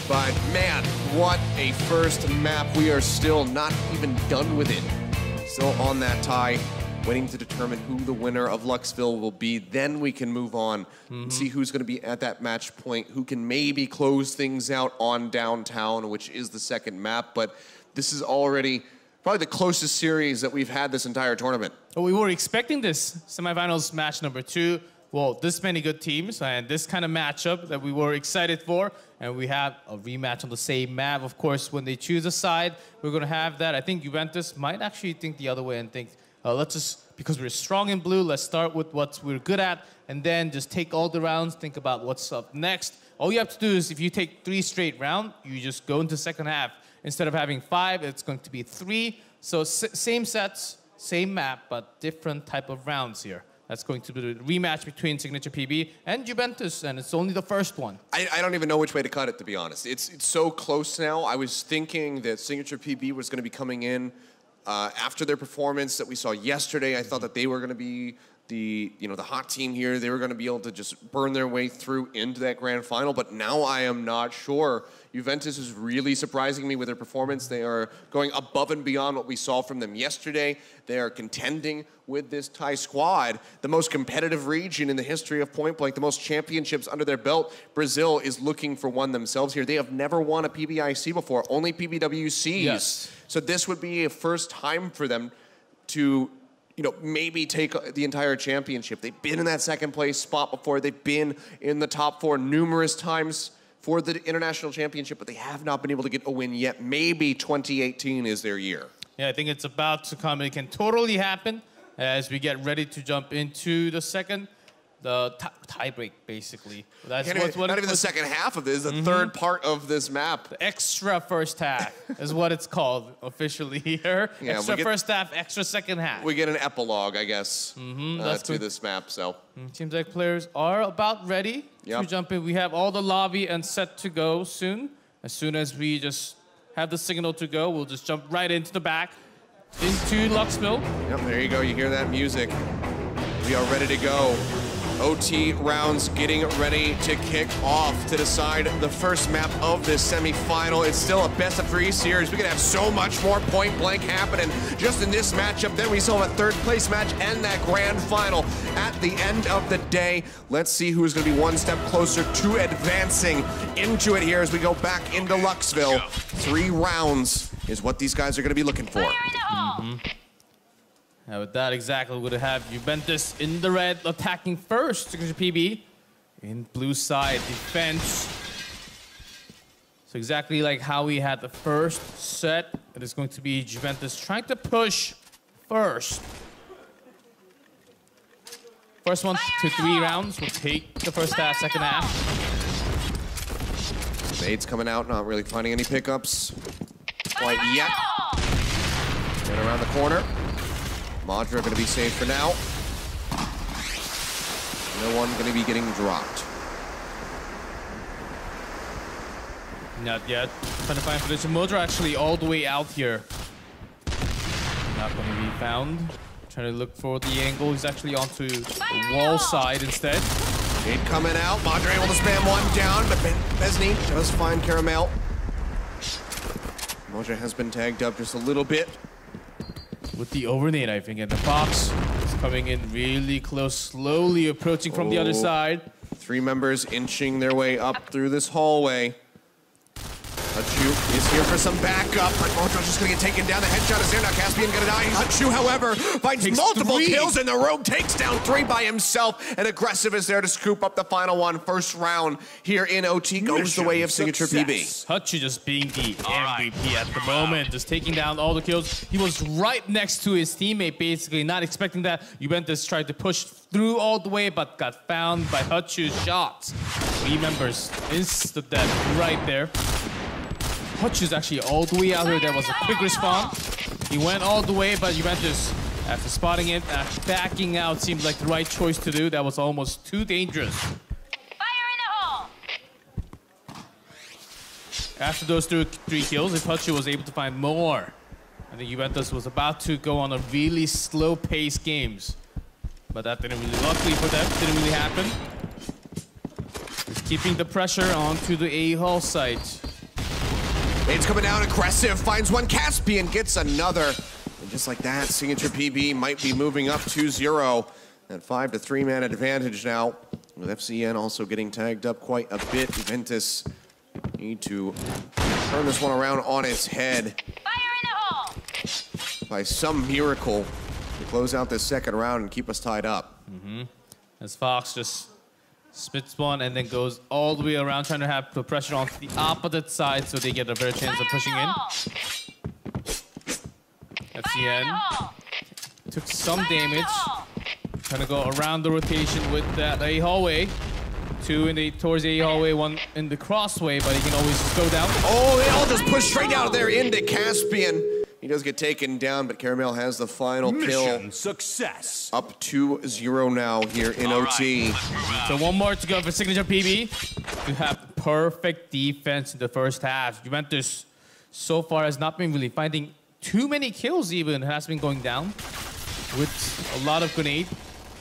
But man, what a first map. We are still not even done with it. Still on that tie, waiting to determine who the winner of Luxville will be. Then we can move on and see who's going to be at that match point, who can maybe close things out on downtown, which is the second map. But this is already probably the closest series that we've had this entire tournament. Well, we were expecting this semifinals match number 2. Well, this many good teams and this kind of matchup that we were excited for. And we have a rematch on the same map. Of course, when they choose a side, we're going to have that. I think Juventus might actually think the other way and think, let's just, because we're strong in blue, let's start with what we're good at and then just take all the rounds, think about what's up next. All you have to do is if you take 3 straight rounds, you just go into second half. Instead of having 5, it's going to be 3. So same sets, same map, but different type of rounds here. That's going to be the rematch between Signature.PB and Juventus, and it's only the first one. I don't even know which way to cut it, to be honest. It's so close now. I was thinking that Signature.PB was going to be coming in after their performance that we saw yesterday. I thought that they were going to be the hot team here. They were going to be able to just burn their way through into that grand final, but now I am not sure. Juventus is really surprising me with their performance. They are going above and beyond what we saw from them yesterday. They are contending with this Thai squad, the most competitive region in the history of Point Blank, the most championships under their belt. Brazil is looking for one themselves here. They have never won a PBIC before, only PBWCs. Yes. So this would be a first time for them to maybe take the entire championship. They've been in that second place spot before. They've been in the top 4 numerous times for the international championship, but they have not been able to get a win yet. Maybe 2018 is their year. Yeah, I think it's about to come. It can totally happen as we get ready to jump into the second, the tie break, basically. That's not even the second half of this, the third part of this map. The extra first half is what it's called officially here. Yeah, extra first half, extra second half. We get an epilogue, I guess, to this map. So seems like players are about ready to jump in. We have all the lobby and set to go soon. As soon as we just have the signal to go, we'll just jump right into the back, into Luxville. Yep, there you go. You hear that music. We are ready to go. OT rounds getting ready to kick off to decide the first map of this semi-final. It's still a best-of-3 series. We could have so much more Point Blank happening just in this matchup. Then we still have a third-place match and that grand final at the end of the day. Let's see who's going to be one step closer to advancing into it here as we go back into Luxville. 3 rounds is what these guys are going to be looking for. Now with that, exactly, we're going to have Juventus in the red attacking first. Signature.PB in blue side defense. So exactly like how we had the first set, it is going to be Juventus trying to push first. First 1 to 3 rounds will take the first half, second half. Bates coming out, not really finding any pickups quite yet. And around the corner. Madra going to be safe for now. No one going to be getting dropped. Not yet. Trying to find position. Madra actually all the way out here. Not going to be found. Trying to look for the angle. He's actually onto the wall side instead. Jade coming out. Madra able to spam one down, but Besney does find Caramel. Madra has been tagged up just a little bit. With the overnade, I think, and the box is coming in really close, slowly approaching from the other side. 3 members inching their way up through this hallway. Hachu is here for some backup, but Modra's just going to get taken down. The headshot is there. Now Caspian going to die. Hachu, however, finds multiple kills, and the Rogue takes down 3 by himself. And Aggressive is there to scoop up the final one. First round here in OT goes the way of Signature.PB. Hachu just being the MVP at the moment, just taking down all the kills. He was right next to his teammate, basically, not expecting that. Juventus tried to push through all the way, but got found by Hachu's shots. 3 members insta-death right there. Hachu's actually all the way out here. That was a quick respawn. He went all the way, but Juventus, after spotting it, backing out seemed like the right choice to do. That was almost too dangerous. Fire in the hole! After those 3 kills, if Hachu was able to find more, I think Juventus was about to go on a really slow-paced games. But that didn't really, luckily for them, didn't really happen. Just keeping the pressure onto the A-Hall site. It's coming down aggressive, finds one, Caspian gets another. And just like that, Signature.PB might be moving up 2-0. That 5-3 man advantage now, with FCN also getting tagged up quite a bit. Juventus need to turn this one around on its head. Fire in the hole! By some miracle to close out this second round and keep us tied up. As Fox just spits one and then goes all the way around, trying to have the pressure on the opposite side so they get a better chance of pushing in. FCN took some damage. Trying to go around the rotation with that A hallway. Two towards the A hallway, one in the crossway, but he can always just go down. Oh, they all just push straight out of there into Caspian. He does get taken down, but Caramel has the final kill. Mission success. Up 2-0 now here in OT. So one more to go for Signature.PB to have perfect defense in the first half. Juventus so far has not been really finding too many kills even. It has been going down with a lot of grenade.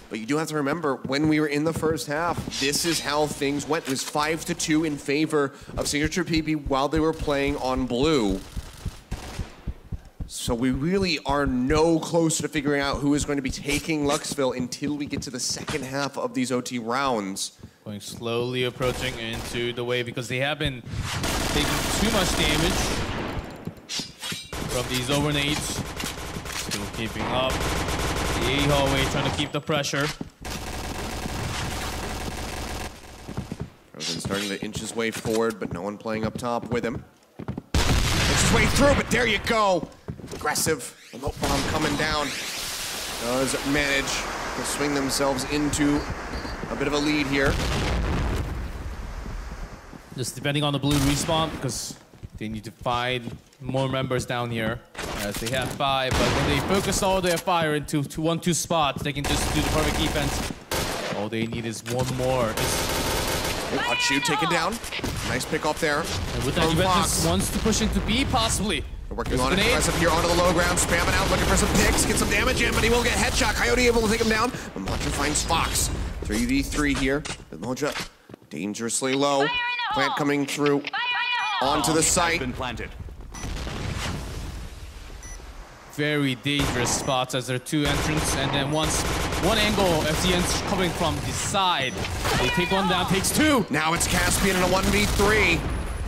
But you do have to remember, when we were in the first half, this is how things went. It was 5-2 in favor of Signature.PB while they were playing on blue. So we really are no closer to figuring out who is going to be taking Luxville until we get to the second half of these OT rounds. Going slowly approaching into the wave because they have been taking too much damage from these overnades. Still keeping up. The A hallway trying to keep the pressure. Frozen starting to inch his way forward, but no one playing up top with him. Inch his way through, but there you go. Aggressive remote bomb coming down. Does manage to swing themselves into a bit of a lead here. Just depending on the blue respawn because they need to find more members down here. As they have 5, but when they focus all their fire into 1-2 spots, they can just do the perfect defense. All they need is one more. Hachu taken down. Nice pick up there. And with that, Juventus wants to push into B, possibly. They're working on it. Aggressive here onto the low ground, spamming out, looking for some picks, get some damage in, but he will get headshot. Coyote able to take him down. Moja finds Fox. 3v3 here. Moja dangerously low. Plant coming through onto the site. Been planted. Very dangerous spots as there are 2 entrants, and then one angle, FCN's coming from the side. They take one down, takes 2. Now it's Caspian in a 1v3.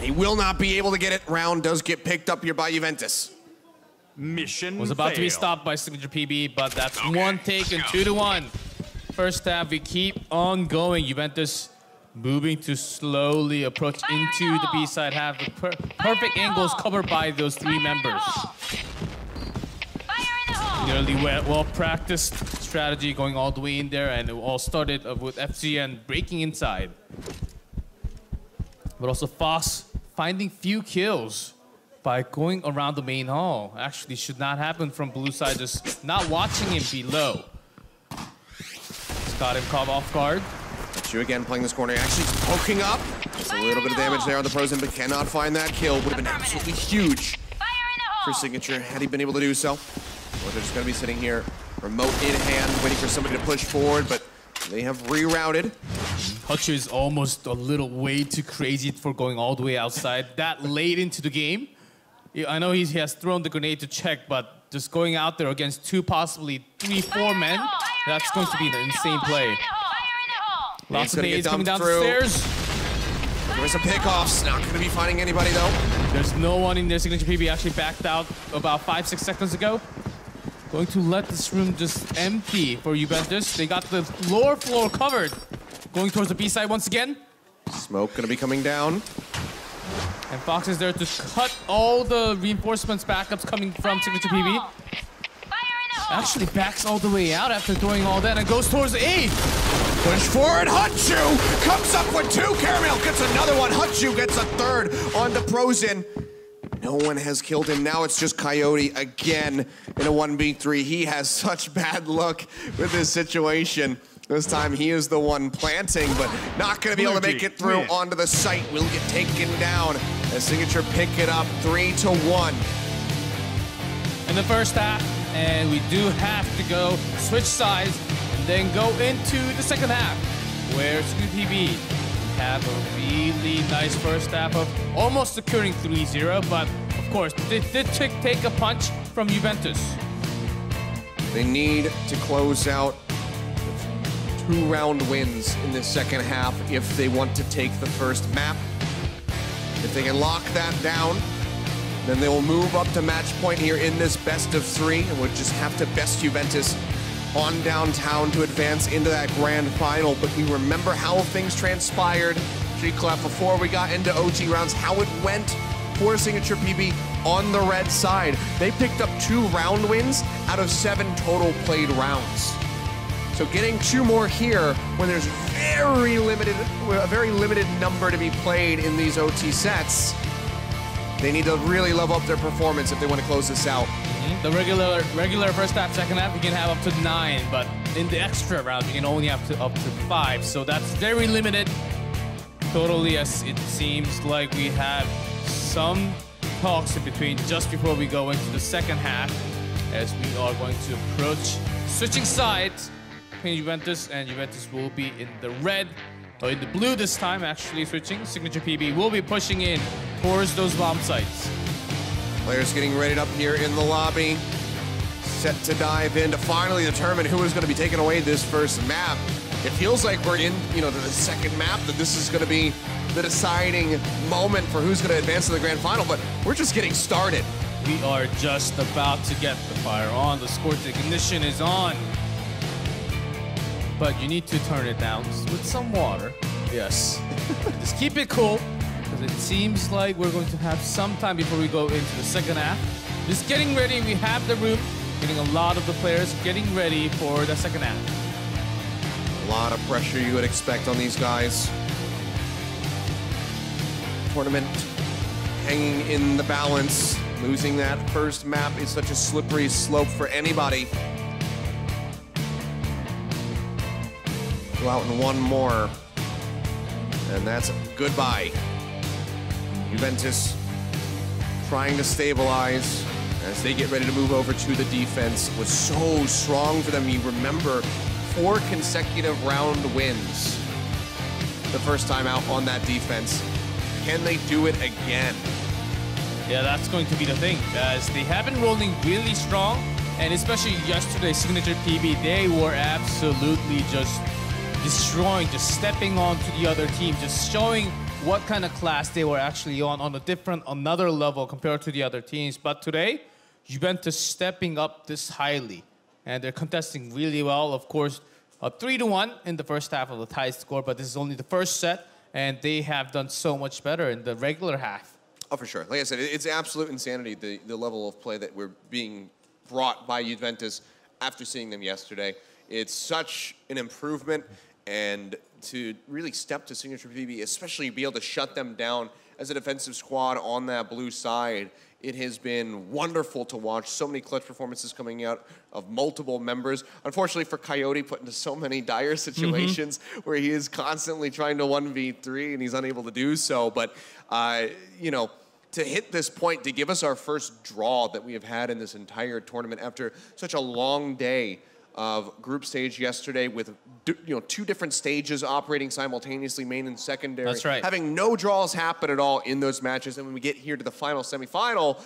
He will not be able to get it. Round does get picked up here by Juventus. Mission Was about to be stopped by Signature.PB, but that's one take and 2-1. First half, we keep on going. Juventus moving to slowly approach into the B side, have the perfect angles covered by those 3 members. Nearly well-practiced strategy going all the way in there, and it all started with FCN breaking inside. But also Fox finding few kills by going around the main hall. Actually should not happen from blue side, just not watching him below. Just got him caught off guard. Chu again playing this corner, actually poking up. Just a little bit of damage there on the Frozen, but cannot find that kill. Would have been absolutely huge for Signature had he been able to do so. Well, they're just going to be sitting here, remote in hand, waiting for somebody to push forward, but they have rerouted. Hachu is almost a little way too crazy for going all the way outside that late into the game. I know he has thrown the grenade to check, but just going out there against 2, possibly 3, 4 men, that's going to be an insane play. Lots of nades coming down the stairs. There's some pickoffs. Not going to be finding anybody, though. There's no one in there. Signature.PB actually backed out about 5-6 seconds ago. Going to let this room just empty for Juventus. They got the lower floor covered. Going towards the B side once again. Smoke going to be coming down. And Fox is there to cut all the reinforcements backups coming from Signature.PB. Actually backs all the way out after throwing all that and goes towards A. Push forward, Hachu comes up with 2. Caramel gets another one. Hachu gets a 3rd on the Frozen. No one has killed him. Now it's just Coyote again in a 1v3. He has such bad luck with this situation. This time he is the one planting, but not going to be able to make it through onto the site. Will get taken down as Signature pick it up 3-1. In the first half, and we do have to go switch sides and then go into the second half, where Signature.PB have a really nice first half of almost securing 3-0, but of course, they did take a punch from Juventus. They need to close out 2-round wins in this second half if they want to take the first map. If they can lock that down, then they will move up to match point here in this best of 3 and would just have to best Juventus on downtown to advance into that grand final. But we remember how things transpired, G-Clef, before we got into OT rounds, how it went for Signature.PB on the red side. They picked up 2 round wins out of 7 total played rounds. So getting 2 more here when there's a very limited number to be played in these OT sets, they need to really level up their performance if they want to close this out. The regular first half, second half, you can have up to 9, but in the extra round, you can only have up to 5. So that's very limited. Totally, yes, it seems like we have some talks in between just before we go into the second half, as we are going to approach switching sides between Juventus, and Juventus will be in the red, or in the blue this time, actually switching. Signature.PB will be pushing in towards those bomb sites. Players getting readied up here in the lobby, set to dive in to finally determine who is going to be taking away this first map. It feels like we're in, the second map, that this is going to be the deciding moment for who's going to advance to the grand final, but we're just getting started. We are just about to get the fire on. The score ignition is on. But you need to turn it down with some water. Yes. Just keep it cool, because it seems like we're going to have some time before we go into the second half. Just getting ready. We have the room. Getting a lot of the players getting ready for the second half. A lot of pressure you would expect on these guys. Tournament hanging in the balance. Losing that first map is such a slippery slope for anybody. Go out in one more, and that's goodbye. Juventus trying to stabilize as they get ready to move over to the defense. It was so strong for them. You remember 4 consecutive round wins the first time out on that defense. Can they do it again? Yeah, that's going to be the thing, guys. They have been rolling really strong, and especially yesterday, Signature.PB, they were absolutely just destroying, just stepping on to the other team, just showing what kind of class they were actually on another level compared to the other teams. But today, Juventus stepping up this highly, and they're contesting really well. Of course, 3-1 in the first half of the tie score, but this is only the first set, and they have done so much better in the regular half. Oh, for sure. Like I said, it's absolute insanity, the level of play that we're being brought by Juventus after seeing them yesterday. It's such an improvement, and to really step to Signature.PB, especially be able to shut them down as a defensive squad on that blue side, it has been wonderful to watch. So many clutch performances coming out of multiple members. Unfortunately for Coyote, put into so many dire situations where he is constantly trying to 1v3 and he's unable to do so. But, to hit this point, to give us our first draw that we have had in this entire tournament after such a long day of group stage yesterday with 2 different stages operating simultaneously, main and secondary. That's right. Having no draws happen at all in those matches, and when we get here to the final semifinal,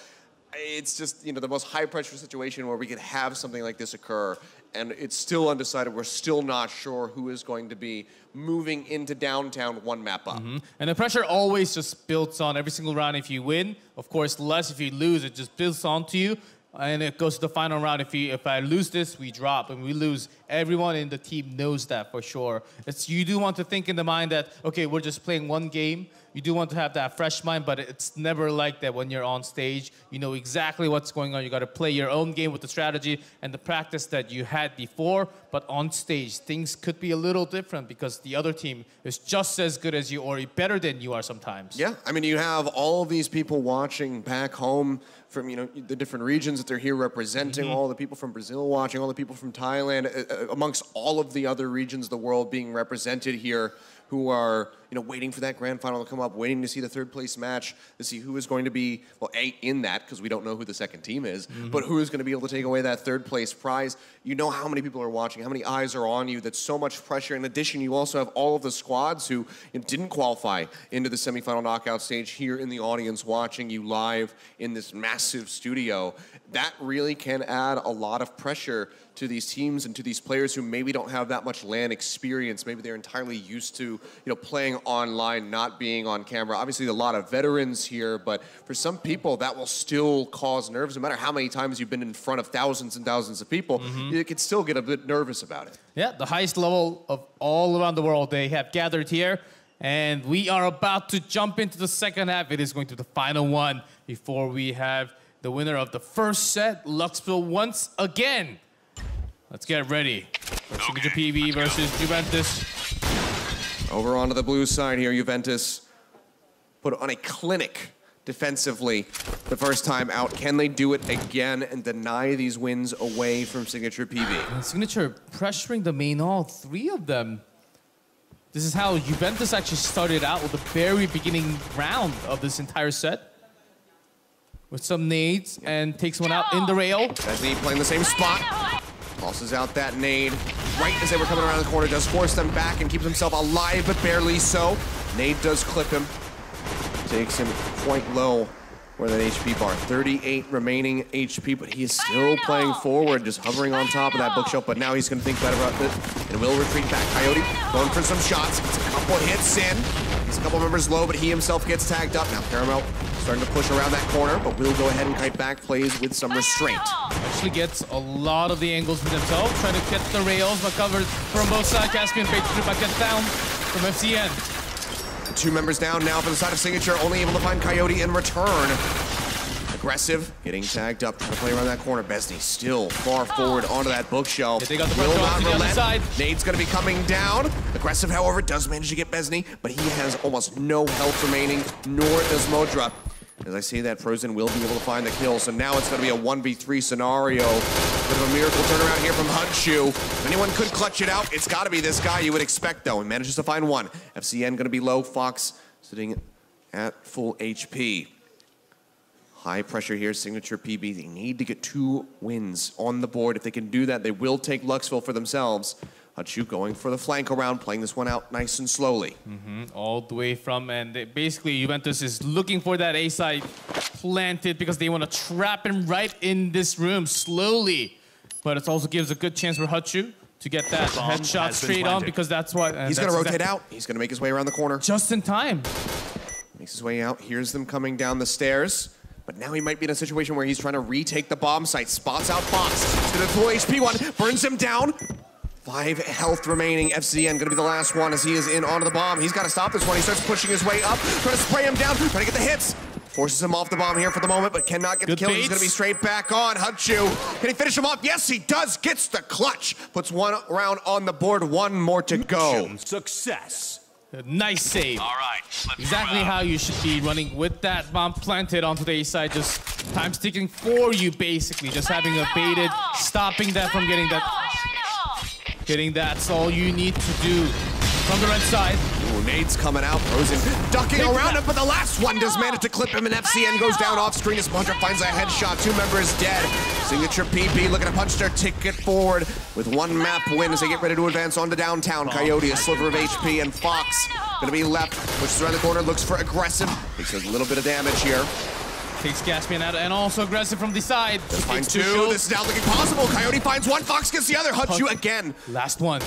it's just the most high pressure situation where we could have something like this occur, and it's still undecided. We're still not sure who is going to be moving into downtown 1 map up. And the pressure always just builds on every single round. If you win, of course, less if you lose, it just builds onto you. And it goes to the final round. If I lose this, we drop, and we lose. Everyone in the team knows that for sure. You do want to think in the mind that, okay, we're just playing 1 game. You do want to have that fresh mind, but it's never like that when you're on stage. You know exactly what's going on. You got to play your own game with the strategy and the practice that you had before. But on stage, things could be a little different because the other team is just as good as you or better than you are sometimes. Yeah, I mean, you have all of these people watching back home from, the different regions that they're here representing, all the people from Brazil watching, all the people from Thailand, amongst all of the other regions of the world being represented here, who are waiting for that grand final to come up, waiting to see the third place match, to see who is going to be, well, in that, because we don't know who the second team is, but who is going to be able to take away that third place prize. You know how many people are watching, how many eyes are on you. That's so much pressure. In addition, you also have all of the squads who didn't qualify into the semifinal knockout stage here in the audience watching you live in this massive studio. That really can add a lot of pressure to these teams and to these players who maybe don't have that much LAN experience. Maybe they're entirely used to playing online, not being on camera. Obviously, a lot of veterans here, but for some people, that will still cause nerves. No matter how many times you've been in front of thousands and thousands of people, you could still get a bit nervous about it. Yeah, the highest level of all around the world, they have gathered here. And we are about to jump into the second half. It is going to the final one before we have the winner of the first set, Luxville, once again. Let's get ready. Signature.PB versus Juventus. Over onto the blue side here, Juventus put on a clinic defensively the first time out. Can they do it again and deny these wins away from Signature.PB? And Signature pressuring the main all, 3 of them. This is how Juventus actually started out with the very beginning round of this entire set. With some nades and takes one out in the rail. Besney playing the same spot. Tosses out that nade right as they were coming around the corner. Does force them back and keeps himself alive, but barely so. Nade does clip him. Takes him quite low for that HP bar. 38 remaining HP, but he is still playing forward, just hovering on top of that bookshelf. But now he's going to think better about it and will retreat back. Coyote going for some shots. Gets a couple hits in. He's a couple members low, but he himself gets tagged up. Now Paramount starting to push around that corner, but will go ahead and kite back, plays with some restraint. Actually gets a lot of the angles for themselves, trying to get the rails, but covered from both sides. Caspian fades through, but gets down from FCN. 2 members down now for the side of Signature, only able to find Coyote in return. Aggressive, getting tagged up, trying to play around that corner. Besney still far forward onto that bookshelf. Yeah, they got the will not to the other side. Nade's going to be coming down. Aggressive, however, does manage to get Besney, but he has almost no health remaining, nor does Modra. As I say that, Frozen will be able to find the kill, so now it's going to be a 1v3 scenario. Bit of a miracle turnaround here from Hudshu. If anyone could clutch it out, it's got to be this guy you would expect, though. He manages to find one. FCN going to be low. Fox sitting at full HP. High pressure here, Signature.PB. They need to get 2 wins on the board. If they can do that, they will take Luxville for themselves. Hudshu going for the flank around, playing this one out nice and slowly. All the way from, and basically Juventus is looking for that A side planted because they want to trap him right in this room slowly. But it also gives a good chance for Hudshu to get that headshot straight on, because that's what... He's going to rotate out. He's going to make his way around the corner. Just in time. Makes his way out. Here's them coming down the stairs. But now he might be in a situation where he's trying to retake the bomb site. Spots out Fox. He's going to full HP one. Burns him down. 5 health remaining. FCN going to be the last one as he is in onto the bomb. He's got to stop this one. He starts pushing his way up. Trying to spray him down. Trying to get the hits. Forces him off the bomb here for the moment, but cannot get the kill. He's going to be straight back on. Hudshu. Can he finish him off? Yes, he does. Gets the clutch. Puts 1 round on the board. 1 more to go. Success. Nice save. All right. Exactly how you should be running with that bomb planted onto the A side. Just time sticking for you, basically. Just having a baited, stopping that from getting that. Getting that's all you need to do. From the red side. Ooh, nades coming out. Frozen ducking around him, but the last one does manage to clip him, and FCN goes down off screen as Modra finds a headshot. 2 members dead. Signature.PB looking to punch their ticket forward with 1 map win as they get ready to advance on to downtown. Coyote, a sliver of HP, and Fox gonna be left. Pushes around the corner, looks for aggressive. Takes a little bit of damage here. Takes Caspian out and also aggressive from the side. Just find 2. This is now looking possible. Coyote finds 1. Fox gets the other. Hudshu again. Last one.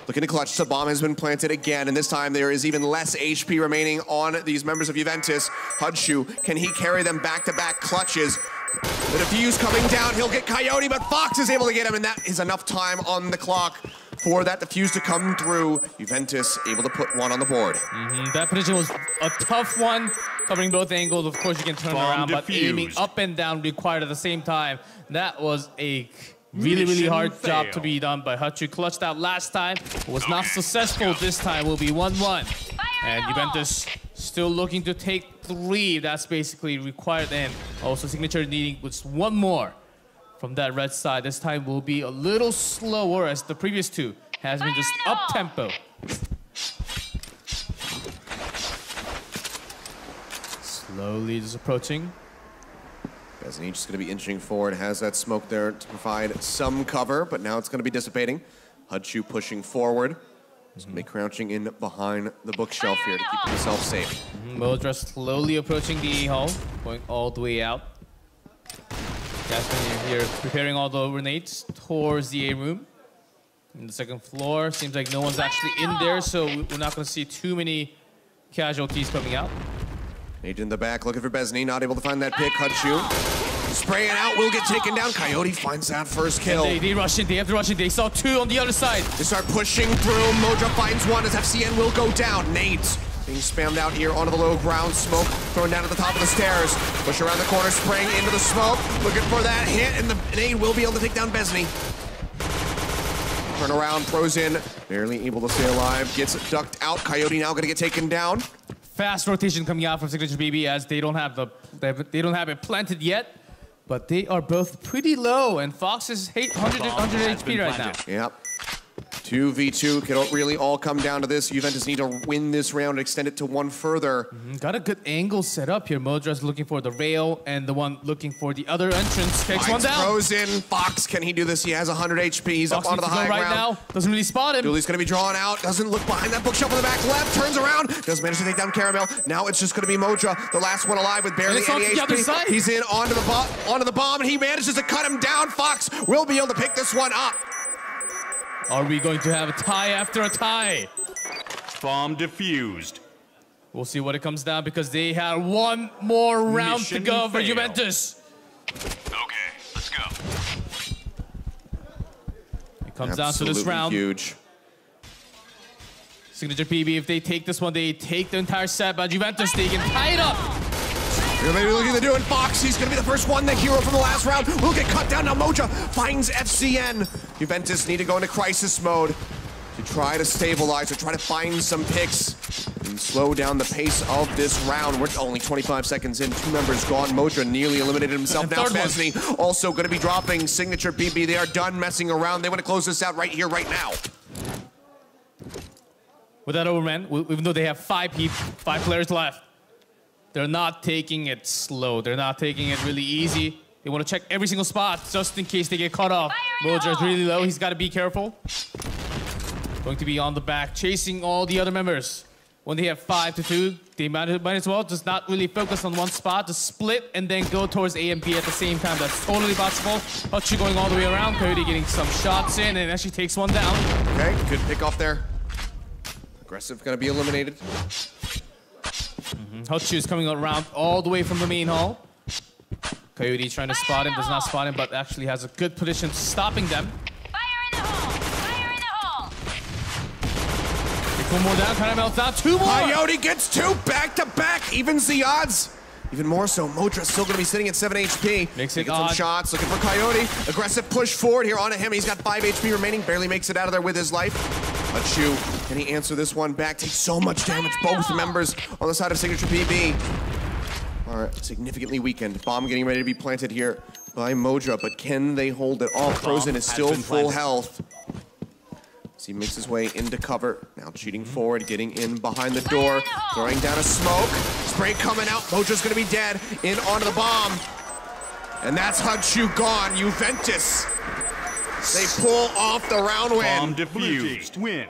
Looking to clutch. The bomb has been planted again, and this time there is even less HP remaining on these members of Juventus. Hudshu, can he carry them back-to-back clutches? The defuse coming down. He'll get Coyote, but Fox is able to get him, and that is enough time on the clock for that defuse to come through. Juventus able to put 1 on the board. That position was a tough one, covering both angles. Of course, you can turn around, but aiming up and down required at the same time. That was a really hard job to be done by Hudshu. Clutched out last time, was not successful this time. Will be 1-1. And Juventus still looking to take 3. That's basically required. And also Signature needing just 1 more from that red side. This time will be a little slower as the previous 2 has been just up-tempo. Slowly just approaching. Besney just going to be inching forward, has that smoke there to provide some cover, but now it's going to be dissipating. Hudchu pushing forward. He's going to be crouching in behind the bookshelf here to keep himself safe. Modra slowly approaching the A hall, going all the way out. Jasmine here preparing all the grenades towards the A room. In the second floor, seems like no one's actually in there, so we're not going to see too many casualties coming out. Nate in the back, looking for Besney, not able to find that pick. Hudchu spraying out, will get taken down. Coyote finds that first kill. They rush in, they have to rush in. They saw two on the other side. They start pushing through. Modra finds one as FCN will go down. Nate being spammed out here onto the low ground. Smoke thrown down at the top of the stairs. Push around the corner, spraying into the smoke. Looking for that hit, and the Nate will be able to take down Besney. Turn around, throws in, barely able to stay alive. Gets ducked out. Coyote now going to get taken down. Fast rotation coming out from Signature.PB as they don't have it planted yet, but they are both pretty low, and Fox is 100 HP right now. Yep. 2v2 could really all come down to this. Juventus need to win this round and extend it to one further. Got a good angle set up here. Modra's looking for the rail, and the one looking for the other entrance takes one down. Frozen. Fox, can he do this? He has 100 HP. He's Fox up onto the high ground. Now. Doesn't really spot him. Dooley's going to be drawn out. Doesn't look behind that bookshelf in the back left. Turns around. Does manage to take down Caramel. Now it's just going to be Modra, the last one alive with barely any HP. He's in onto the bomb, and he manages to cut him down. Fox will be able to pick this one up. Are we going to have a tie after a tie? Bomb defused. We'll see what it comes down because they have one more round to go for Juventus. Okay, let's go. It comes down to this round. Huge. Signature.PB, if they take this one, they take the entire set, but Juventus, they can tie it up. You're maybe looking to do it. Fox, he's going to be the first one, the hero from the last round. Will get cut down. Now Modra finds FCN. Juventus need to go into crisis mode to try to stabilize, or try to find some picks and slow down the pace of this round. We're only 25 seconds in. Two members gone. Modra nearly eliminated himself. Now Besney also going to be dropping. Signature.PB, they are done messing around. They want to close this out right here, right now. With that overman, even though they have five players left, they're not taking it slow. They're not taking it really easy. They want to check every single spot just in case they get cut off. Modra is really low. He's got to be careful. Going to be on the back, chasing all the other members. When they have 5-2, they might as well just not really focus on one spot, just split and then go towards A and B at the same time. That's totally possible. Hutchu going all the way around. Coyote getting some shots in and actually takes one down. Okay, good pick off there. Aggressive going to be eliminated. Hutchu is coming around all the way from the main hall. Coyote trying to spot him, does not spot him, but actually has a good position stopping them. Fire in the hole! Fire in the hole! Take one more down, Caramel's down, two more! Coyote gets two back-to-back, evens the odds. Even more so, Modra's still going to be sitting at 7 HP. Makes it some shots, looking for Coyote. Aggressive push forward here onto him. He's got 5 HP remaining, barely makes it out of there with his life. Hutchu, can he answer this one back? Takes so much damage, both members on the side of Signature.PB are significantly weakened. Bomb getting ready to be planted here by Modra, but can they hold it off? Frozen is still full health. As he makes his way into cover. Now cheating forward, getting in behind the door, throwing down a smoke. Spray coming out, Modra's gonna be dead. In onto the bomb. And that's Hutchu gone. Juventus, they pull off the round win. Bomb defused. Win.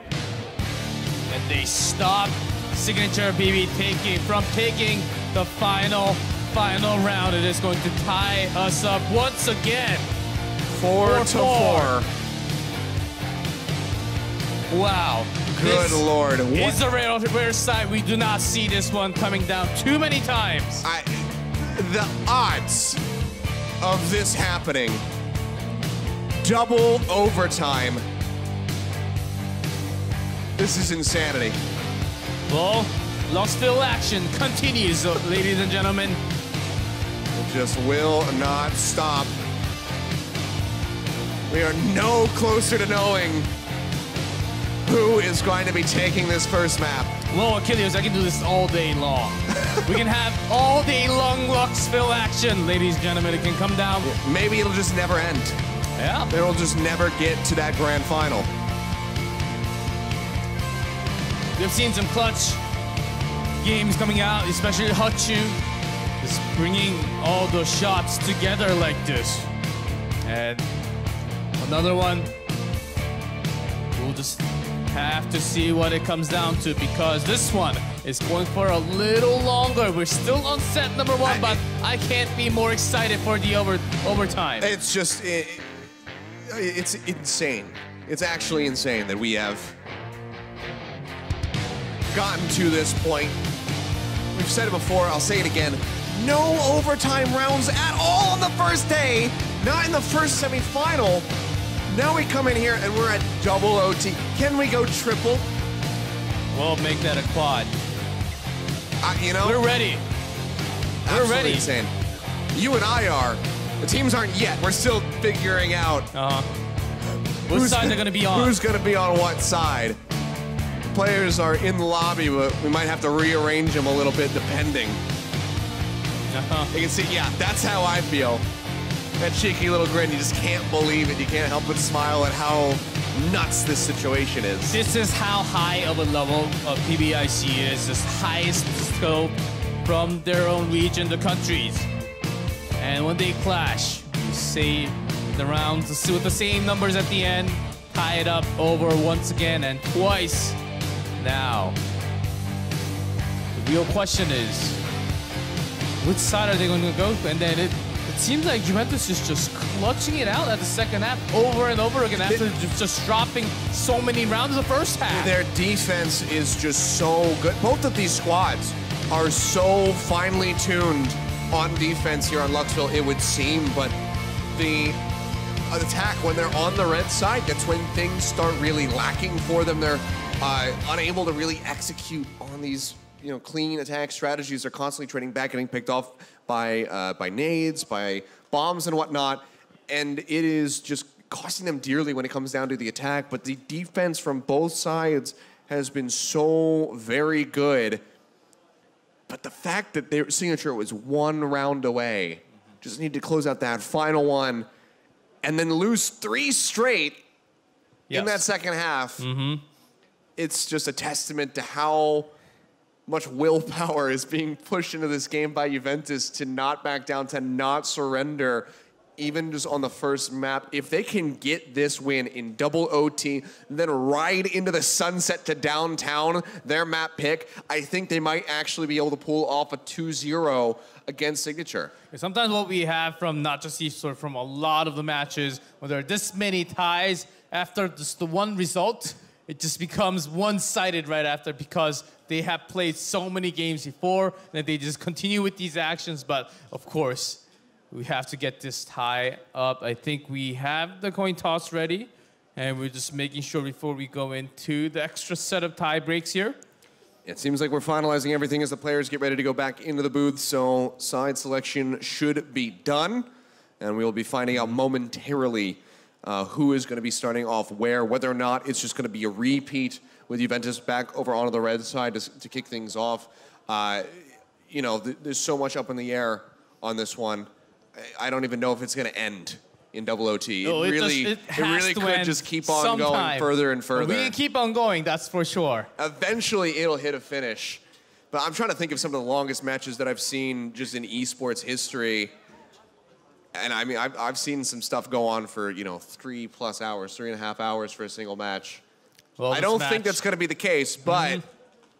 And they stop Signature.PB taking the final round. It is going to tie us up once again. 4-4. Wow. Good Lord. It's a rare sight. We do not see this one coming down too many times. The odds of this happening. Double overtime. This is insanity. Well, Locksville action continues, ladies and gentlemen. It just will not stop. We are no closer to knowing who is going to be taking this first map. Well, Achilles, I can do this all day long. We can have all day long Locksville action, ladies and gentlemen. It can come down. Maybe it'll just never end. Yeah. It'll just never get to that grand final. We've seen some clutch games coming out, especially Hutchu. Just bringing all those shots together like this. And another one. We'll just have to see what it comes down to, because this one is going for a little longer. We're still on set number 1, but I can't be more excited for the overtime. It's just, it's insane. It's actually insane that we have gotten to this point. We've said it before, I'll say it again. No overtime rounds at all on the first day. Not in the first semifinal. Now we come in here and we're at double OT. Can we go triple? We'll make that a quad. You know, we're ready. We're ready. Insane. You and I are. The teams aren't yet. We're still figuring out. Which side they're going to be on? Who's going to be on what side? Players are in the lobby, but we might have to rearrange them a little bit depending. You can see, yeah, that's how I feel. That cheeky little grin, you just can't believe it. You can't help but smile at how nuts this situation is. This is how high of a level of PBIC is. This highest scope from their own region, the countries. And when they clash, you say the rounds with the same numbers at the end, tie it up over once again and twice. Now, the real question is, which side are they going to go? And then it seems like Juventus is just clutching it out at the second half over and over again after just dropping so many rounds in the first half. Their defense is just so good. Both of these squads are so finely tuned on defense here on Luxville, it would seem, but the attack, when they're on the red side, that's when things start really lacking for them. They're unable to really execute on these clean attack strategies. They're constantly trading back, getting picked off by nades, by bombs and whatnot, and it is just costing them dearly when it comes down to the attack. But the defense from both sides has been so very good. But the fact that their Signature was 1 round away, just need to close out that final one, and then lose 3 straight in that second half. It's just a testament to how much willpower is being pushed into this game by Juventus to not back down, to not surrender, even just on the first map. If they can get this win in double OT, then ride into the sunset to downtown, their map pick, I think they might actually be able to pull off a 2-0 against Signature. Sometimes what we have from not just Eastern, from a lot of the matches, when there are this many ties, after just the one result, it just becomes one-sided right after, because they have played so many games before that they just continue with these actions. But of course, we have to get this tie up. I think we have the coin toss ready, and we're just making sure before we go into the extra set of tie breaks here. It seems like we're finalizing everything as the players get ready to go back into the booth, so side selection should be done, and we'll be finding out momentarily who is going to be starting off where, whether or not it's just going to be a repeat with Juventus back over onto the red side to kick things off. There's so much up in the air on this one. I don't even know if it's going to end in double OT. No, it really could just keep on going further and further. We can keep on going, that's for sure. Eventually, it'll hit a finish. But I'm trying to think of some of the longest matches that I've seen just in esports history. And I mean, I've seen some stuff go on for, 3+ hours, 3.5 hours for a single match. Well, I don't think that's going to be the case, but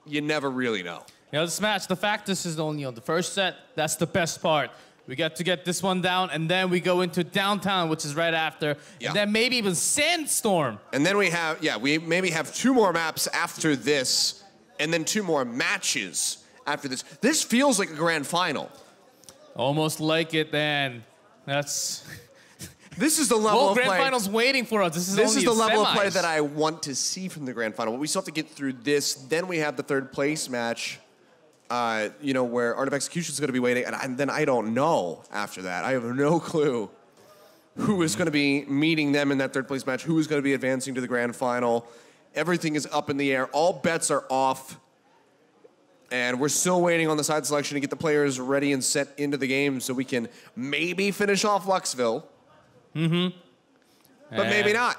you never really know. This match, the fact this is only on the first set, that's the best part. We get to get this one down, and then we go into downtown, which is right after, and then maybe even Sandstorm. And then we have, we maybe have 2 more maps after this, and then 2 more matches after this. This feels like a grand final. Almost like it, then. That's... This is the level of play. Grand final's waiting for us. This is the level of play that I want to see from the grand final. But we still have to get through this. Then we have the 3rd place match, where Art of Execution is going to be waiting. And then I don't know after that. I have no clue who is going to be meeting them in that 3rd place match, who is going to be advancing to the grand final. Everything is up in the air. All bets are off. And we're still waiting on the side selection to get the players ready and set into the game so we can maybe finish off Luxville. But maybe not.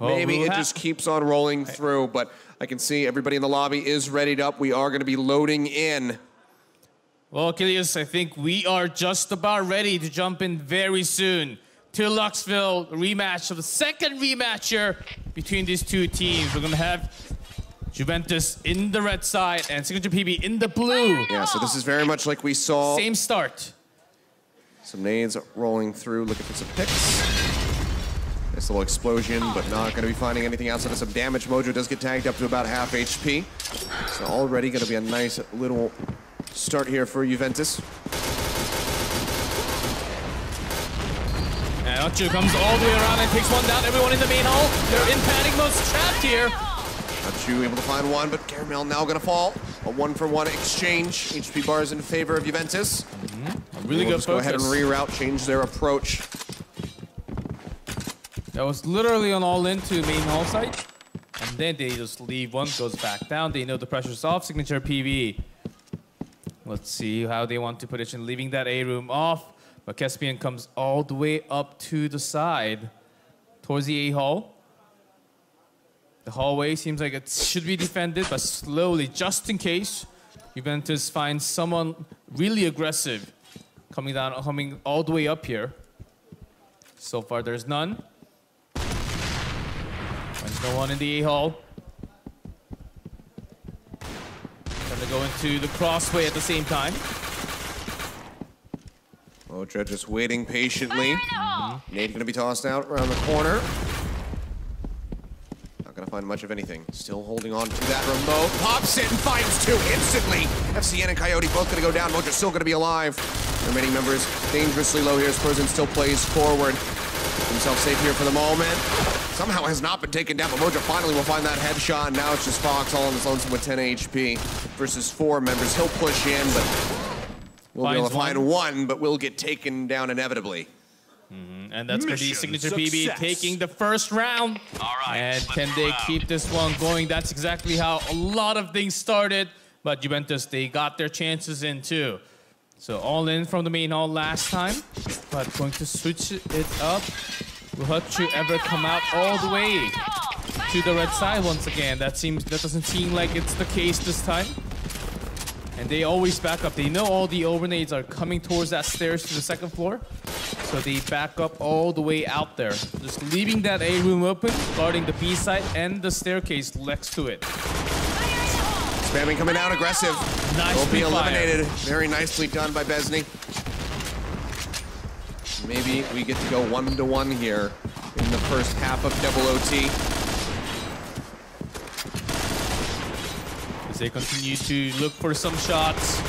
Maybe it just keeps on rolling through. But I can see everybody in the lobby is readied up. We are going to be loading in Well, Achilles, I think we are just about ready to jump in very soon to Luxville rematch of the second rematch here between these two teams. We're going to have Juventus in the red side and Signature.PB in the blue. Yeah, so this is very much like we saw. Same start. Some nades rolling through, looking for some picks. Nice little explosion, but not going to be finding anything outside of some damage. Mojo does get tagged up to about half HP. So already going to be a nice little start here for Juventus. And Ocho comes all the way around and takes one down. Everyone in the main hall. They're in panic mode, trapped here. Ocho able to find one, but Caramel now going to fall. A 1-for-1 exchange. HP bars in favor of Juventus. Really good focus. Go ahead and reroute, change their approach. That was literally on all into main hall site. And then they just leave one, goes back down. They know the pressure's off. Signature.PB. Let's see how they want to position, leaving that A room off. But Caspian comes all the way up to the side towards the A hall. The hallway seems like it should be defended, but slowly, just in case, Juventus finds someone really aggressive coming down, coming all the way up here. So far, there's none. There's no one in the A hall. Trying to go into the crossway at the same time. Mojo just waiting patiently. Nade going to be tossed out around the corner. Not going to find much of anything. Still holding on to that remote. Pops it and finds two instantly. FCN and Coyote both going to go down. Mojo still going to be alive. Remaining members dangerously low here as Frozen still plays forward. Himself safe here for the moment. Somehow has not been taken down, but Mojo finally will find that headshot. Now it's just Fox all on his lonesome with 10 HP versus 4 members. He'll push in, but we'll be able to find one, but will get taken down inevitably. And that's going to be Signature.PB taking the first round. All right, and can they keep this one going? That's exactly how a lot of things started. But Juventus, they got their chances in too. So all in from the main hall last time, but going to switch it up. Will Hutchu ever come out all the way to the red side once again? That doesn't seem like it's the case this time. And they always back up. They know all the overnades are coming towards that stairs to the second floor. So they back up all the way out there. Just leaving that A room open, guarding the B side and the staircase next to it. Spamming coming out aggressive. Nice. Will be eliminated. Very nicely done by Besney. Maybe we get to go 1-to-1 here in the first half of double OT. As they continue to look for some shots.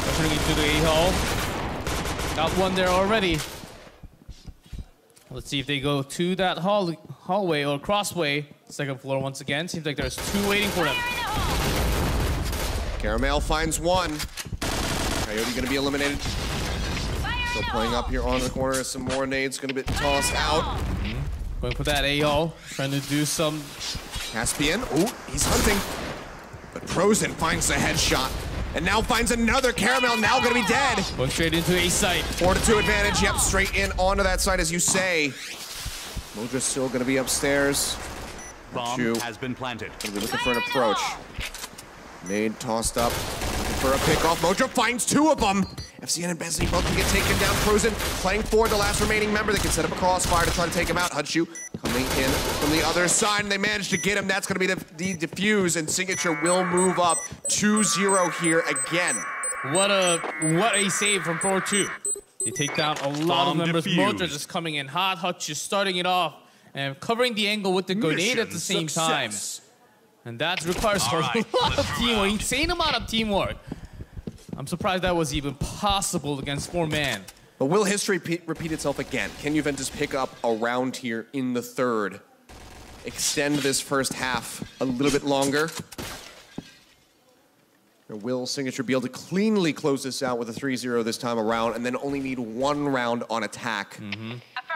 Pushing into the A hall. Got one there already. Let's see if they go to that hallway or crossway. Second floor once again. Seems like there's 2 waiting for them. Caramel finds one. Coyote going to be eliminated. Still playing up here on the corner. Some more nades going to be tossed out. Going for that A hall. Trying to do some. Caspian. Ooh, he's hunting. But Frozen finds the headshot. And now finds another. Caramel now going to be dead. Going straight into A site. 4-2 advantage. Yep, straight in onto that side as you say. Mojo's still going to be upstairs. Bomb has been planted. Going to be looking for an approach. Nade tossed up. Looking for a pickoff. Mojo finds 2 of them. FCN and Besney both can get taken down. Frozen playing for the last remaining member. They can set up a crossfire to try to take him out. Hutchu coming in from the other side, and they managed to get him. That's going to be the defuse, and Signature will move up 2-0 here again. What a save from 4-2. They take down a lot of members. Defused. Mojo just coming in hot. Hutchu starting it off and covering the angle with the grenade at the same time. And that requires a lot of teamwork, insane amount of teamwork. I'm surprised that was even possible against 4-man. But will history repeat itself again? Can Juventus pick up a round here in the third? Extend this first half a little bit longer? Or will Signature be able to cleanly close this out with a 3-0 this time around and then only need 1 round on attack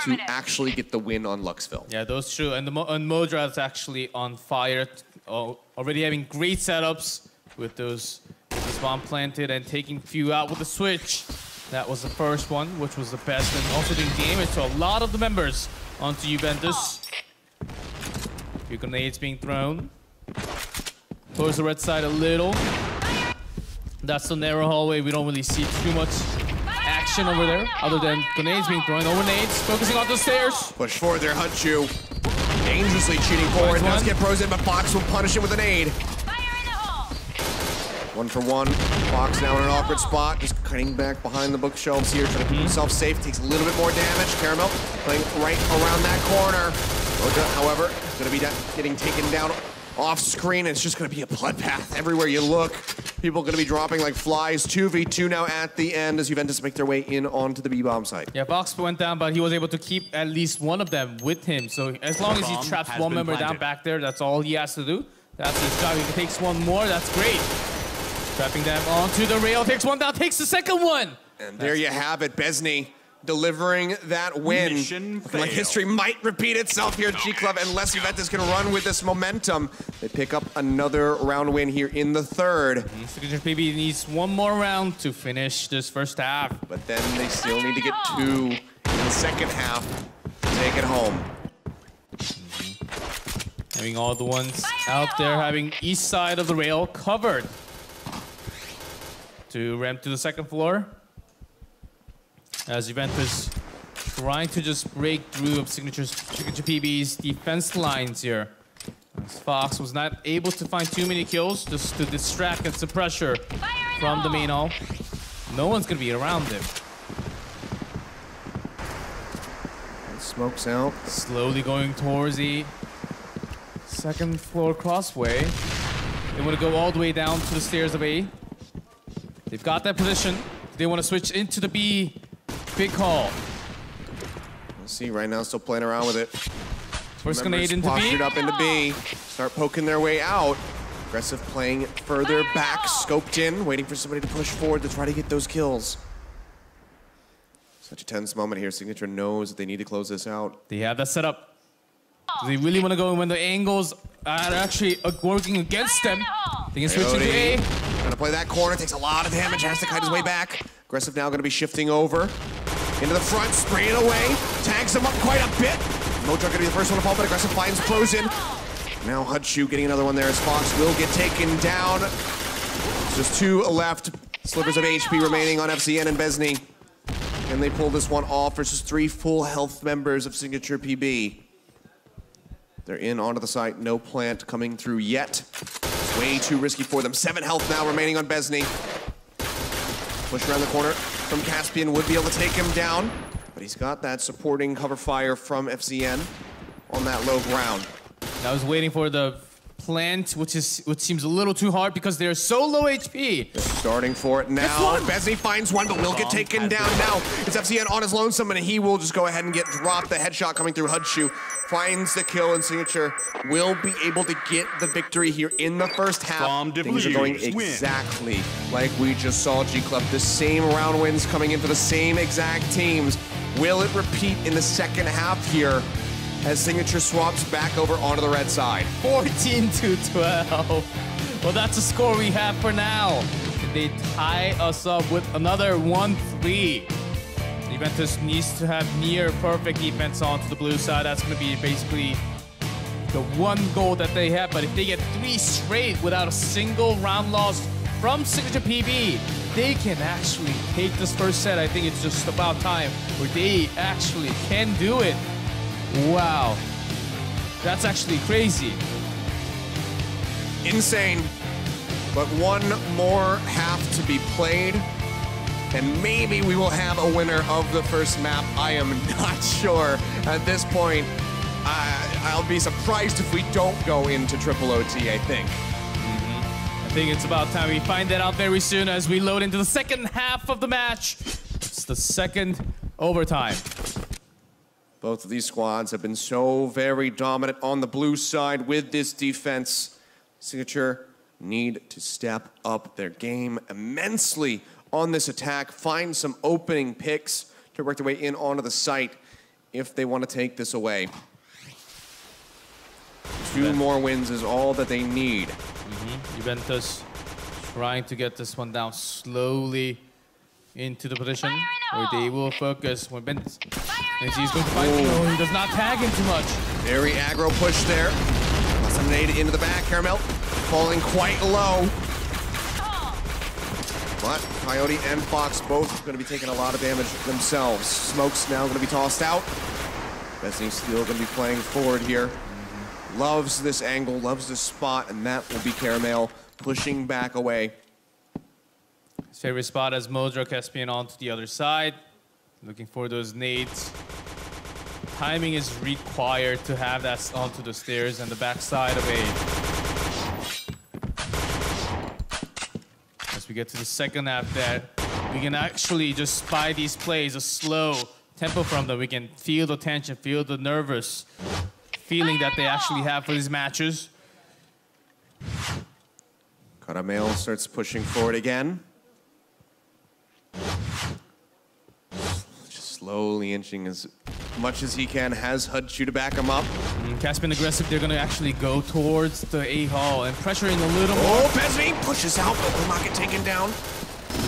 to actually get the win on Luxville? Yeah, those two. And Modra is actually on fire. Already having great setups with this bomb planted and taking few out with the switch. That was the first one, which was the best, and also doing damage to a lot of the members onto Juventus. Few grenades being thrown. Towards the red side a little. That's the narrow hallway. We don't really see too much action over there, other than grenades being thrown over nades. Focusing on the stairs. Push forward there, Hutchu. Dangerously cheating forward. Does get frozen, but Fox will punish it with an aid. One for one. Fox now in an awkward spot, just cutting back behind the bookshelves here, trying to keep himself safe. Takes a little bit more damage. Caramel playing right around that corner. Roja, however, is going to be getting taken down off screen. It's just going to be a bloodbath everywhere you look. People are going to be dropping like flies. 2v2 now at the end as Juventus make their way in onto the B-bomb site. Yeah, Fox went down, but he was able to keep at least one of them with him. So as long as he traps one member down back there, that's all he has to do. That's his job. If he takes one more, that's great. Trapping them onto the rail, takes one down, takes the second one. And there you have it, Besney delivering that win. Like history might repeat itself here at G Club unless Juventus can run with this momentum. They pick up another round win here in the third. Signature.PB needs one more round to finish this first half. But then they still need to get 2 in the second half to take it home. Having all the ones out there, having east side of the rail covered. To ramp to the second floor. As Juventus trying to just break through of Signature.PB's defense lines here. As Fox was not able to find too many kills just to distract and some pressure from the main hall. No one's gonna be around him. Smokes out. Slowly going towards the second floor crossway. They want to go all the way down to the stairs of A. They've got that position. They want to switch into the B big hall. Let's see, right now still playing around with it. First grenade into B. Postured up into B. Start poking their way out. Aggressive playing further back, scoped in, waiting for somebody to push forward to try to get those kills. Such a tense moment here. Signature knows that they need to close this out. They have that set up. They really want to go when the angles are actually working against them. They can switch into A. Trying to play that corner, takes a lot of damage, has to kite his way back. Aggressive now going to be shifting over. Into the front, spraying away. Tags him up quite a bit. Mojo going to be the first one to fall, but Aggressive finds Frozen. Now Hutchu getting another one there as Fox will get taken down. Just 2 left. Slivers of HP remaining on FCN and Besney. And they pull this one off versus 3 full health members of Signature.PB. They're in onto the site, no plant coming through yet. It's way too risky for them. 7 health now remaining on Besney. Push around the corner from Caspian, would be able to take him down, but he's got that supporting cover fire from FCN on that low ground. I was waiting for the plant, which seems a little too hard because they're so low HP. They're starting for it now. Besney finds one, but will get taken down now. It's FCN on his lonesome, and he will just go ahead and get dropped. The headshot coming through Hutchu. Finds the kill, and Signature will be able to get the victory here in the first half. Things are going exactly like we just saw, G Club. The same round wins coming in for the same exact teams. Will it repeat in the second half here as Signature swaps back over onto the red side? 14-12. Well, that's the score we have for now. They tie us up with another 1-3. Juventus needs to have near perfect defense onto the blue side. That's going to be basically the one goal that they have. But if they get 3 straight without a single round loss from Signature.PB, they can actually take this first set. I think it's just about time where they actually can do it. Wow. That's actually crazy. Insane. But one more half to be played. And maybe we will have a winner of the first map. I am not sure at this point. I'll be surprised if we don't go into triple OT, I think. I think it's about time we find that out very soon as we load into the second half of the match. It's the second overtime. Both of these squads have been so very dominant on the blue side with this defense. Signature need to step up their game immensely on this attack, find some opening picks to work their way in onto the site if they want to take this away. 2 more wins is all that they need. Juventus trying to get this one down slowly into the position where they will focus. When Benz he's going to find, he does not tag him too much. Very aggro push there. Lots of nade into the back. Caramel falling quite low. But Coyote and Fox both going to be taking a lot of damage themselves. Smoke's now going to be tossed out. Besney's still going to be playing forward here. Loves this angle, loves this spot, and that will be Caramel pushing back away. His favorite spot as Modra Caspian onto the other side. Looking for those nades. Timing is required to have that onto the stairs and the backside of A. As we get to the second half there, we can actually just spy these plays, a slow tempo from them. We can feel the tension, feel the nervous feeling that they actually have for these matches. Caramel starts pushing forward again. Just slowly inching as much as he can, has Hudchu to back him up. Caspian aggressive, they're gonna actually go towards the A hall and pressuring a little more. Oh, Besney pushes out, but will not get taken down.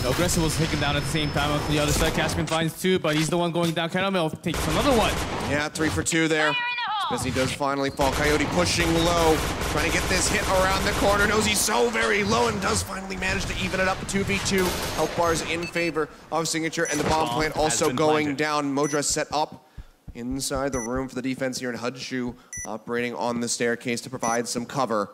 Aggressive was taken down at the same time on the other side. Caspian finds two, but he's the one going down. Caramel takes another one. Yeah, 3 for 2 there. Besney does finally fall. Coyote pushing low, trying to get this hit around the corner. Knows he's so very low and does finally manage to even it up. 2v2. Health bars in favor of Signature, and the bomb plant also going down. Modra set up inside the room for the defense here, and Hudchu operating on the staircase to provide some cover.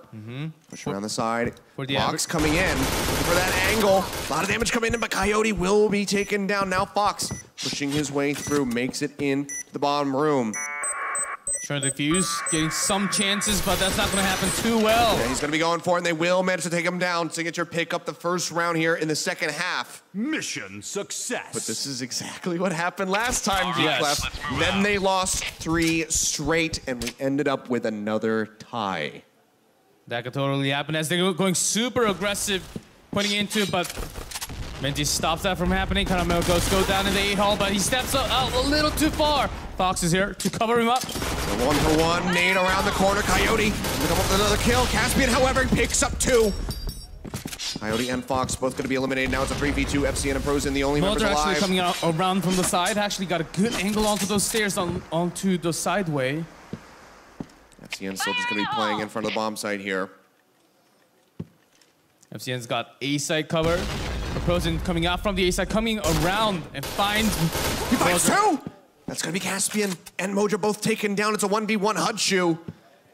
Push around the side. Fox coming in, looking for that angle. A lot of damage coming in, but Coyote will be taken down. Now Fox pushing his way through, makes it in the bottom room. Trying to defuse, getting some chances, but that's not going to happen too well. Yeah, he's going to be going for it, and they will manage to take him down. Signature pick up the first round here in the second half. Mission success. But this is exactly what happened last time, Yes. G-Clef. Then they lost 3 straight, and we ended up with another tie. That could totally happen as they're going super aggressive, putting into, but Menti stops that from happening. Caramel goes down in the 8 hall, but he steps out a little too far. Fox is here to cover him up. So 1-for-1, nade around the corner. Coyote to come up with another kill. Caspian, however, picks up 2. Coyote and Fox both going to be eliminated. Now it's a 3v2. FCN and Prozen, the only members alive. Actually coming out around from the side. Actually got a good angle onto those stairs, onto the sideway. FCN still just going to be playing in front of the bomb site here. FCN's got A side cover. Prozen coming out from the A side, coming around and finds... He finds 2! That's going to be Caspian and Modra both taken down. It's a 1v1 Hudchu.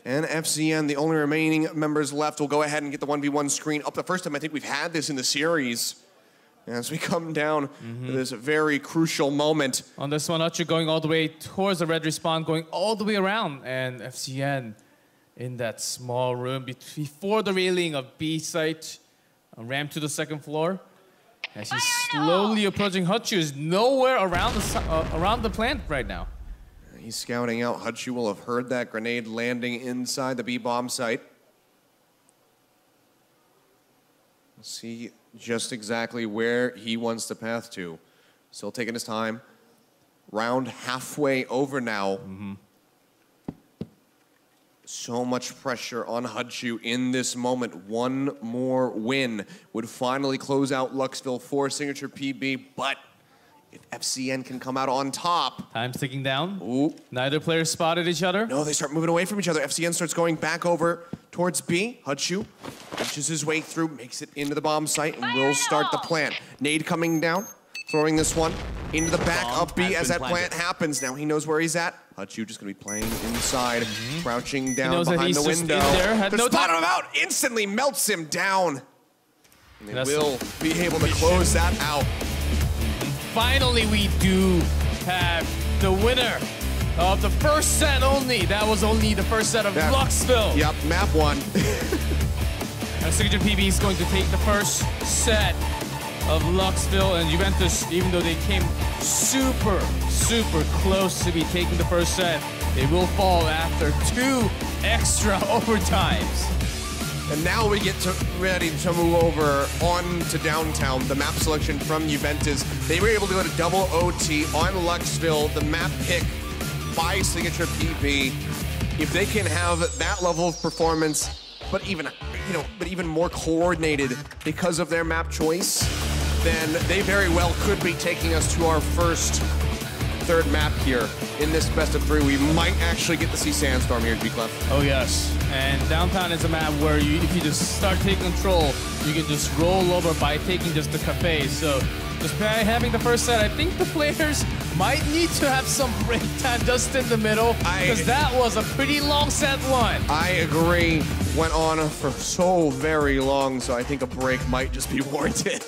And FCN, the only remaining members left, will go ahead and get the 1v1 screen up. The first time I think we've had this in the series. As we come down to this very crucial moment. On this one, Hudchu going all the way towards the red respawn, going all the way around. And FCN in that small room before the railing of B site, a ramp to the second floor. As he's slowly approaching, Hudchu is nowhere around the plant right now. He's scouting out. Hudchu will have heard that grenade landing inside the B bomb site. We'll see just exactly where he wants to path to. Still taking his time. Round halfway over now. So much pressure on Hudchu in this moment. One more win would finally close out Luxville for Signature.PB, but if FCN can come out on top... Time's ticking down. Ooh. Neither player spotted each other. No, they start moving away from each other. FCN starts going back over towards B. Hudchu inches his way through, makes it into the bomb site, and will start the plant. Nade coming down, throwing this one into the back of B as that plant happens. Now he knows where he's at. Hudchu just going to be playing inside, crouching down behind the window. They're spotting him out, instantly melts him down. And they will be able to close that out. Finally, we do have the winner of the first set only. That was only the first set of Luxville. Yep, map 1. And Signature.PB is going to take the first set of Luxville, and Juventus, even though they came super close to be taking the first set, they will fall after 2 extra overtimes. And now we get ready to move over on to downtown. The map selection from Juventus. They were able to go to double OT on Luxville. The map pick by Signature.PB. If they can have that level of performance, but even more coordinated because of their map choice, then they very well could be taking us to our third map here in this best of 3. We might actually get to see Sandstorm here, G-Clef. Oh yes. And downtown is a map where if you just start taking control, you can just roll over by taking just the cafe. So just by having the first set, I think the players might need to have some break time just in the middle, because that was a pretty long set one. I agree. Went on for so very long, so I think a break might just be warranted.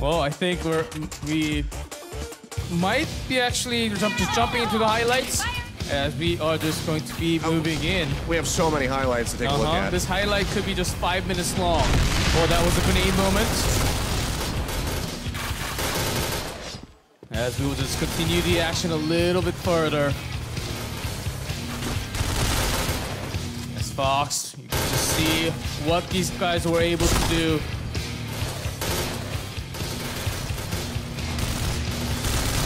Well, I think we might be actually jumping into the highlights, as we are just going to be moving in. We have so many highlights to take a look at. This highlight could be just 5 minutes long. Oh, that was a grenade moment. As we will just continue the action a little bit further. As Fox, you can just see what these guys were able to do.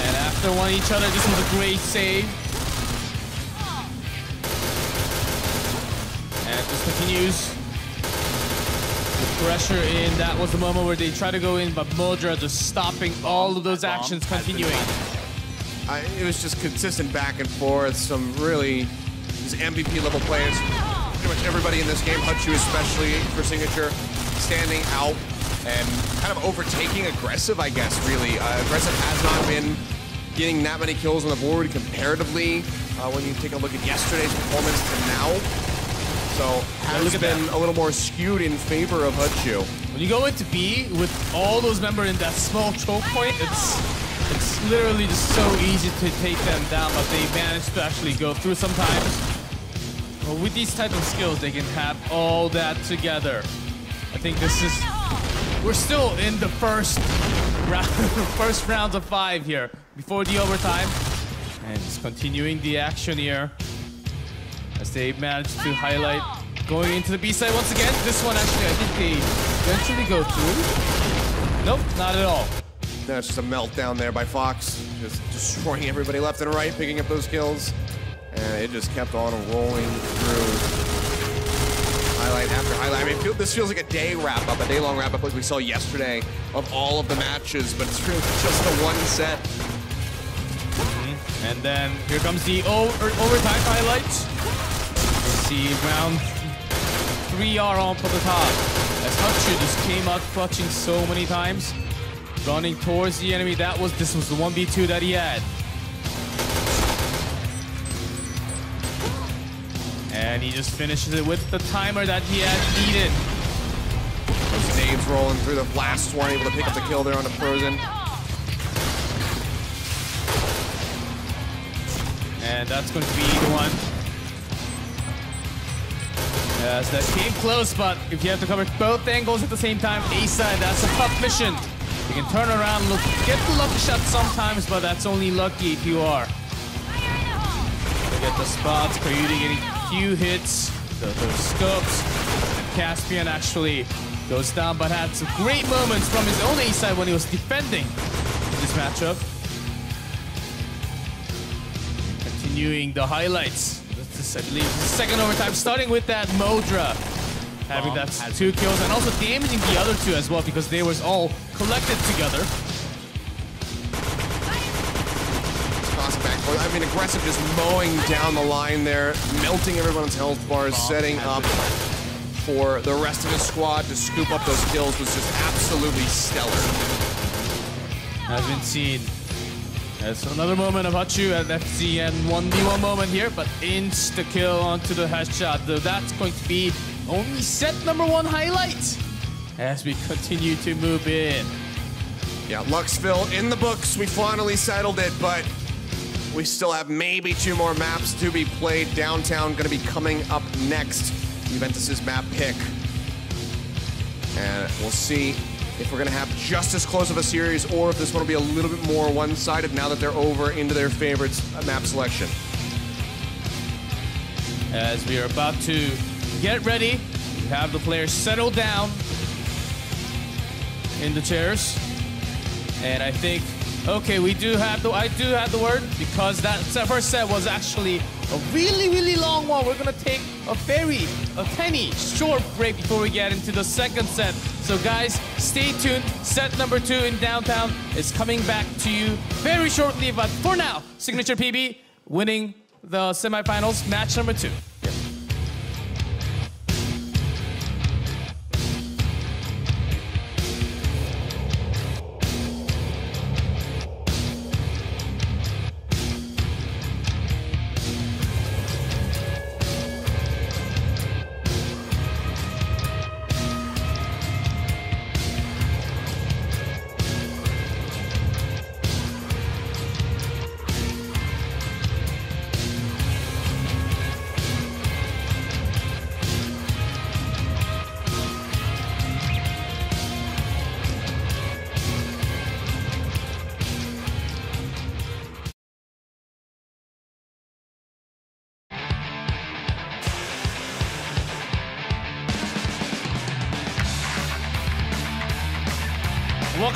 And after one each other, this was a great save. And it just continues. The pressure in, that was the moment where they try to go in, but Modra just stopping all of those actions continuing. It was just consistent back and forth. Some really just MVP level players. Pretty much everybody in this game, Hutchu especially for Signature, standing out and kind of overtaking aggressive, I guess, really. Aggressive has not been getting that many kills on the board comparatively when you take a look at yesterday's performance to now. So has been a little more skewed in favor of Hutchu. When you go into B with all those members in that small choke point, it's literally just so easy to take them down, but they manage to actually go through sometimes. Well, with these type of skills, they can have all that together. I think this is... We're still in the first rounds of 5 here, before the overtime. And just continuing the action here, as they manage to highlight going into the B side once again. This one actually, I think they eventually go through. Nope, not at all. No, it's just a meltdown there by Fox, just destroying everybody left and right, picking up those kills. And it just kept on rolling through. Highlight after highlight. I mean, this feels like a day wrap-up, a day-long wrap-up like we saw yesterday of all of the matches, but it's really just the one set. And then here comes the overtime highlights. You see round 3 are on for the top, as Hutchu just came out clutching so many times, running towards the enemy. This was the 1v2 that he had. And he just finishes it with the timer that he had needed. Those nades rolling through the last one, able to pick up the kill there on the Frozen. And that's going to be the one. Yes, that came close, but if you have to cover both angles at the same time, A side, that's a tough mission. You can turn around, get the lucky shot sometimes, but that's only lucky if you are. Look at the spots, Coyote getting a few hits, the scopes. Caspian actually goes down, but had some great moments from his own A side when he was defending in this matchup. Continuing the highlights. This, I believe, the second overtime, starting with that Modra, having that 2 kills, and also damaging the other 2 as well, because they was all collected together. I mean, aggressive, just mowing down the line there, melting everyone's health bars, setting up for the rest of his squad to scoop up those kills was just absolutely stellar. Has been seen. That's another moment of Hutchu at FCN 1v1 moment here, but insta-kill onto the headshot. Though that's going to be only set number 1 highlight as we continue to move in. Yeah, Luxville in the books. We finally settled it, but we still have maybe 2 more maps to be played. Downtown going to be coming up next. Juventus's map pick. And we'll see if we're going to have just as close of a series or if this one will be a little bit more one-sided now that they're over into their favorites map selection. As we are about to get ready, we have the players settle down in the chairs. And I think, okay, I do have the word, because that first set was actually a really, really long one. We're gonna take a tiny short break before we get into the second set. So guys, stay tuned. Set number 2 in Downtown is coming back to you very shortly. But for now, Signature.PB winning the semifinals, match number 2.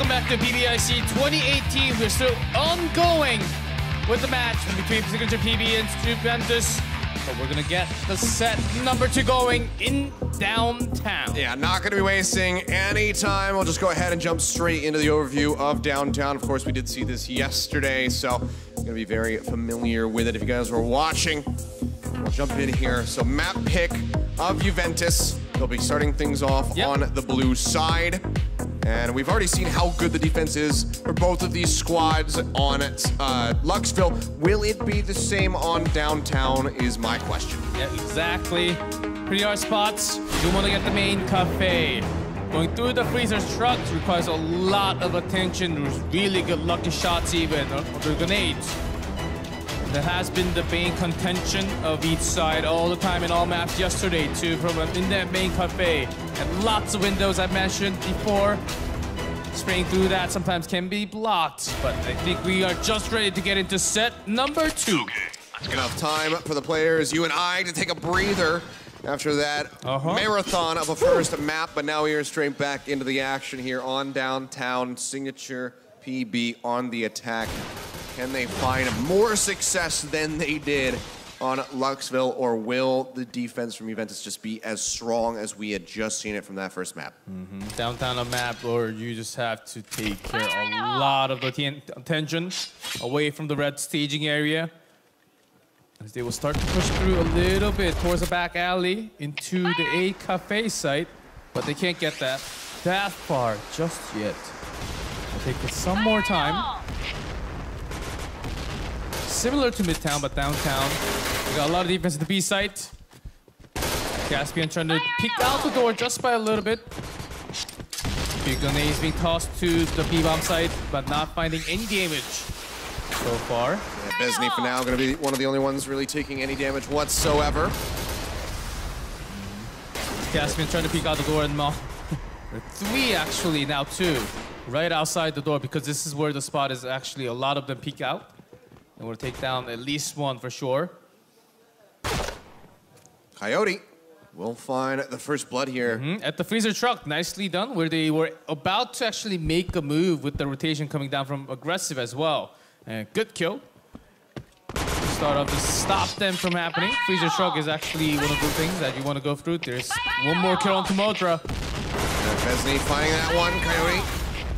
Welcome back to PBIC 2018. We're still ongoing with the match between Signature.PB and Juventus. But we're gonna get the set number 2 going in downtown. Yeah, not gonna be wasting any time. We'll just go ahead and jump straight into the overview of downtown. Of course, we did see this yesterday, so I'm gonna be very familiar with it if you guys were watching. We'll jump in here. So map pick of Juventus. They'll be starting things off on the blue side. And we've already seen how good the defense is for both of these squads on Luxville. Will it be the same on downtown is my question. Yeah, exactly. Pretty hard spots. You want to get the main cafe. Going through the freezer's truck requires a lot of attention. There's really good lucky shots even, or the grenades. That has been the main contention of each side all the time in all maps yesterday too, in that main cafe. And lots of windows I mentioned before. Spraying through that sometimes can be blocked, but I think we are just ready to get into set number 2. Okay, enough time for the players, you and I, to take a breather after that marathon of a first map, but now we are straight back into the action here on downtown. Signature.PB on the attack. Can they find more success than they did on Luxville, or will the defense from Juventus just be as strong as we had just seen it from that first map? Downtown a map, or you just have to take care of a lot of the attention away from the red staging area. As they will start to push through a little bit towards the back alley into the A cafe site, but they can't get that far just yet. It'll take some more time. Similar to Midtown, but downtown. We got a lot of defense at the B site. Caspian trying to peek out the door just by a little bit. Big grenades being tossed to the B-bomb site, but not finding any damage so far. Yeah, Besney for now going to be one of the only ones really taking any damage whatsoever. Caspian trying to peek out the door, and 3 actually now 2 right outside the door, because this is where the spot is actually a lot of them peek out. And we'll take down at least 1 for sure. Coyote will find the first blood here. At the freezer truck, nicely done, where they were about to actually make a move with the rotation coming down from aggressive as well. And good kill. Start off to stop them from happening. Freezer truck is actually one of the things that you want to go through. There's 1 more kill on Tomodra. Besney finding that one. Coyote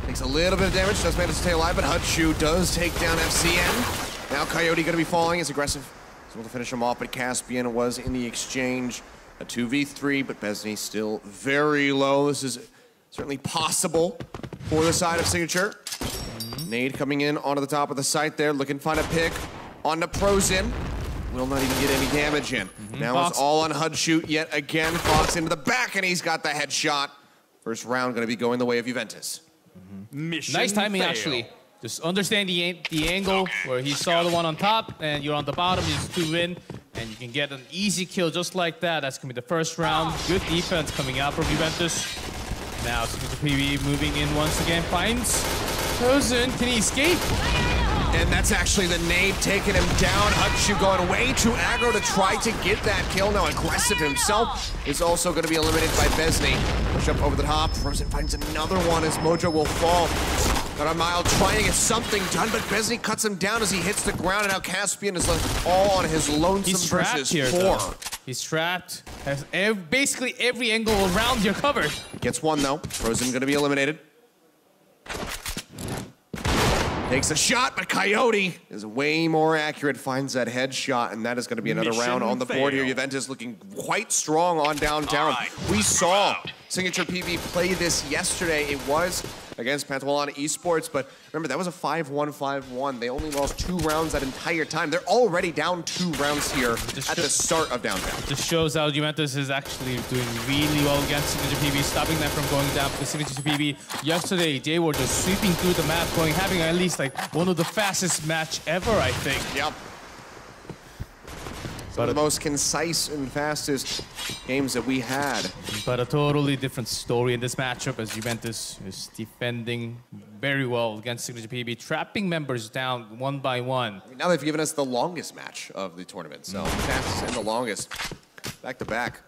takes a little bit of damage, does manage to stay alive, but Hudshu does take down FCN. Now Coyote going to be falling. It's aggressive. He's able to finish him off, but Caspian was in the exchange. A 2v3, but Besney still very low. This is certainly possible for the side of Signature. Nade coming in onto the top of the site there, looking to find a pick onto Prozin. Will not even get any damage in. Now Fox. it's all on Hudshoot yet again. Fox into the back, and he's got the headshot. First round going to be going the way of Juventus. Mission Nice timing, fail. actually. Just understand the angle where he saw the one on top and you're on the bottom, you just 2 in, and you can get an easy kill just like that. That's going to be the first round. Good defense coming out from Juventus. Now Signature.PB moving in once again, finds Prozin. Can he escape? And that's actually the nade taking him down. Hudshu going way too aggro to try to get that kill. Now aggressive himself is also going to be eliminated by Besney. Push up over the top. Prozin finds another one as Mojo will fall. Got a mile trying to get something done, but Besney cuts him down as he hits the ground, and now Caspian is left all on his lonesome. He's trapped versus here, 4. though. He's trapped. Has basically every angle around here covered. Gets 1 though. Prozin going to be eliminated. Takes a shot, but Coyote is way more accurate, finds that headshot, and that is going to be another round on the board here. Juventus looking quite strong on downtown. We saw Signature.PB play this yesterday. It was against Pantalon Esports, but remember, that was a 5-1, 5-1. They only lost 2 rounds that entire time. They're already down 2 rounds here at the start of downtown. Just shows how Juventus is actually doing really well against Signature.PB, stopping them from going down, because Signature.PB yesterday, they were just sweeping through the map, having at least like one of the fastest match ever, I think. Yep. One of the most concise and fastest games that we had. But a totally different story in this matchup, as Juventus is defending very well against Signature.PB, trapping members down 1 by 1. Now they've given us the longest match of the tournament, so fastest and the longest, back to back.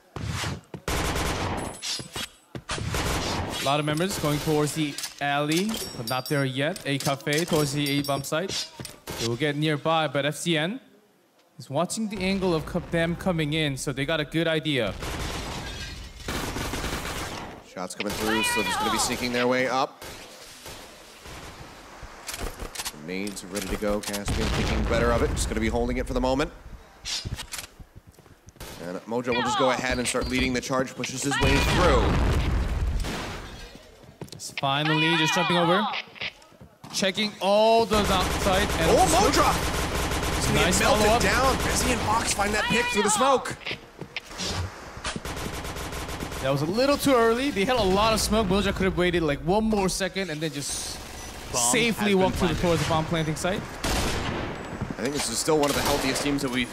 A lot of members going towards the alley, but not there yet. A cafe towards the A bomb site. They will get nearby, but FCN is watching the angle of them coming in, so they got a good idea. Shots coming through, so just going to be sneaking their way up. Nades are ready to go. Caspian thinking better of it. Just going to be holding it for the moment. And Mojo will just go ahead and start leading the charge, pushes his way through. It's finally just jumping over. Checking all the outside. And Modra! He's going to nice get melted follow-up. down. Bezzy and Fox find that pick through the smoke. That was a little too early. They had a lot of smoke. Mojo could have waited like one more second and then just safely walked towards the bomb planting site. I think this is still one of the healthiest teams that we've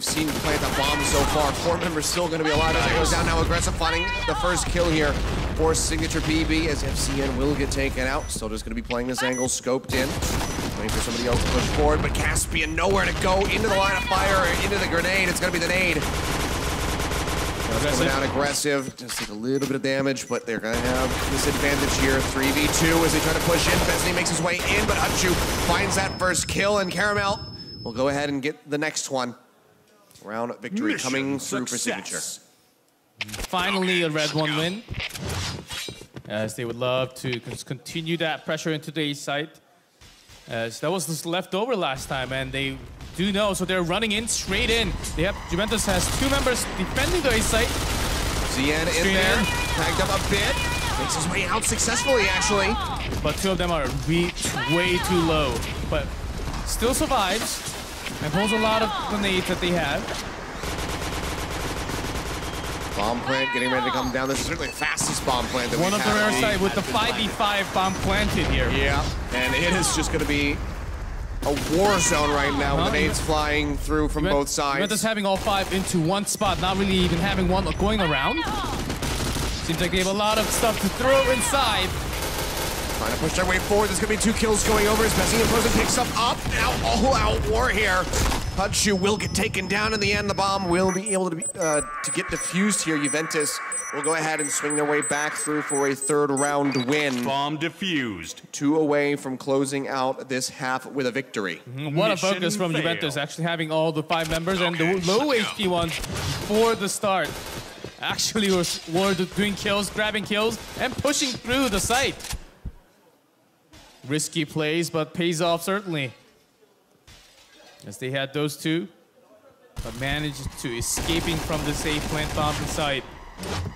seen plant a bomb so far. 4 members still going to be alive as it goes down now. Aggressive finding the first kill here for Signature.PB as FCN will get taken out. Still just going to be playing this angle, scoped in. Waiting for somebody else to push forward, but Caspian nowhere to go. Into the line of fire, into the grenade. It's going to be the nade. Coming down aggressive, just take a little bit of damage, but they're going to have this advantage here. 3v2 as they try to push in. Besney makes his way in, but Hutchu finds that first kill, and Caramel will go ahead and get the next one. Round victory coming through for Signature. Finally, a red one win. As they would love to continue that pressure into the A site. As that was just left over last time, and they do know, so they're running in, straight in. They have, Juventus has 2 members defending the A site. ZN in there, tagged up a bit. Makes his way out successfully, actually. But 2 of them are way too low. But still survives and holds a lot of grenades that they have. Bomb plant getting ready to come down. This is certainly the fastest bomb plant that we've had. One of the rare side with the 5v5 bomb planted here. Yeah, and it is just going to be a war zone right now with the nades flying through from both sides. Juventus having all 5 into one spot, not really even having one going around. Seems like they have a lot of stuff to throw inside. Trying to push their way forward. There's going to be 2 kills going over as Bessie and Frozen picks up. Now all-out war here. Hutchu will get taken down in the end. The bomb will be able to get defused here. Juventus will go ahead and swing their way back through for a 3rd round win. Bomb defused. 2 away from closing out this half with a victory. What a focus from Juventus, actually having all the 5 members and the low HP ones before the start. Actually were doing kills, grabbing kills, and pushing through the site. Risky plays, but pays off certainly. As they had those 2, but managed to escaping from the safe plant bomb site.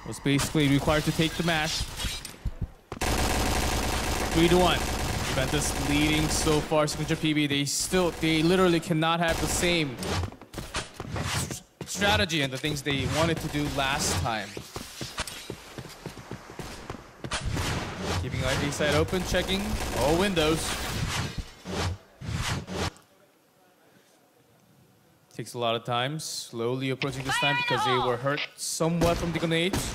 Was basically required to take the match. 3-1. Juventus leading so far. Signature.PB, they literally cannot have the same strategy and the things they wanted to do last time. Keeping our A side open, checking all windows. Takes a lot of time, slowly approaching this time because they were hurt somewhat from the grenades.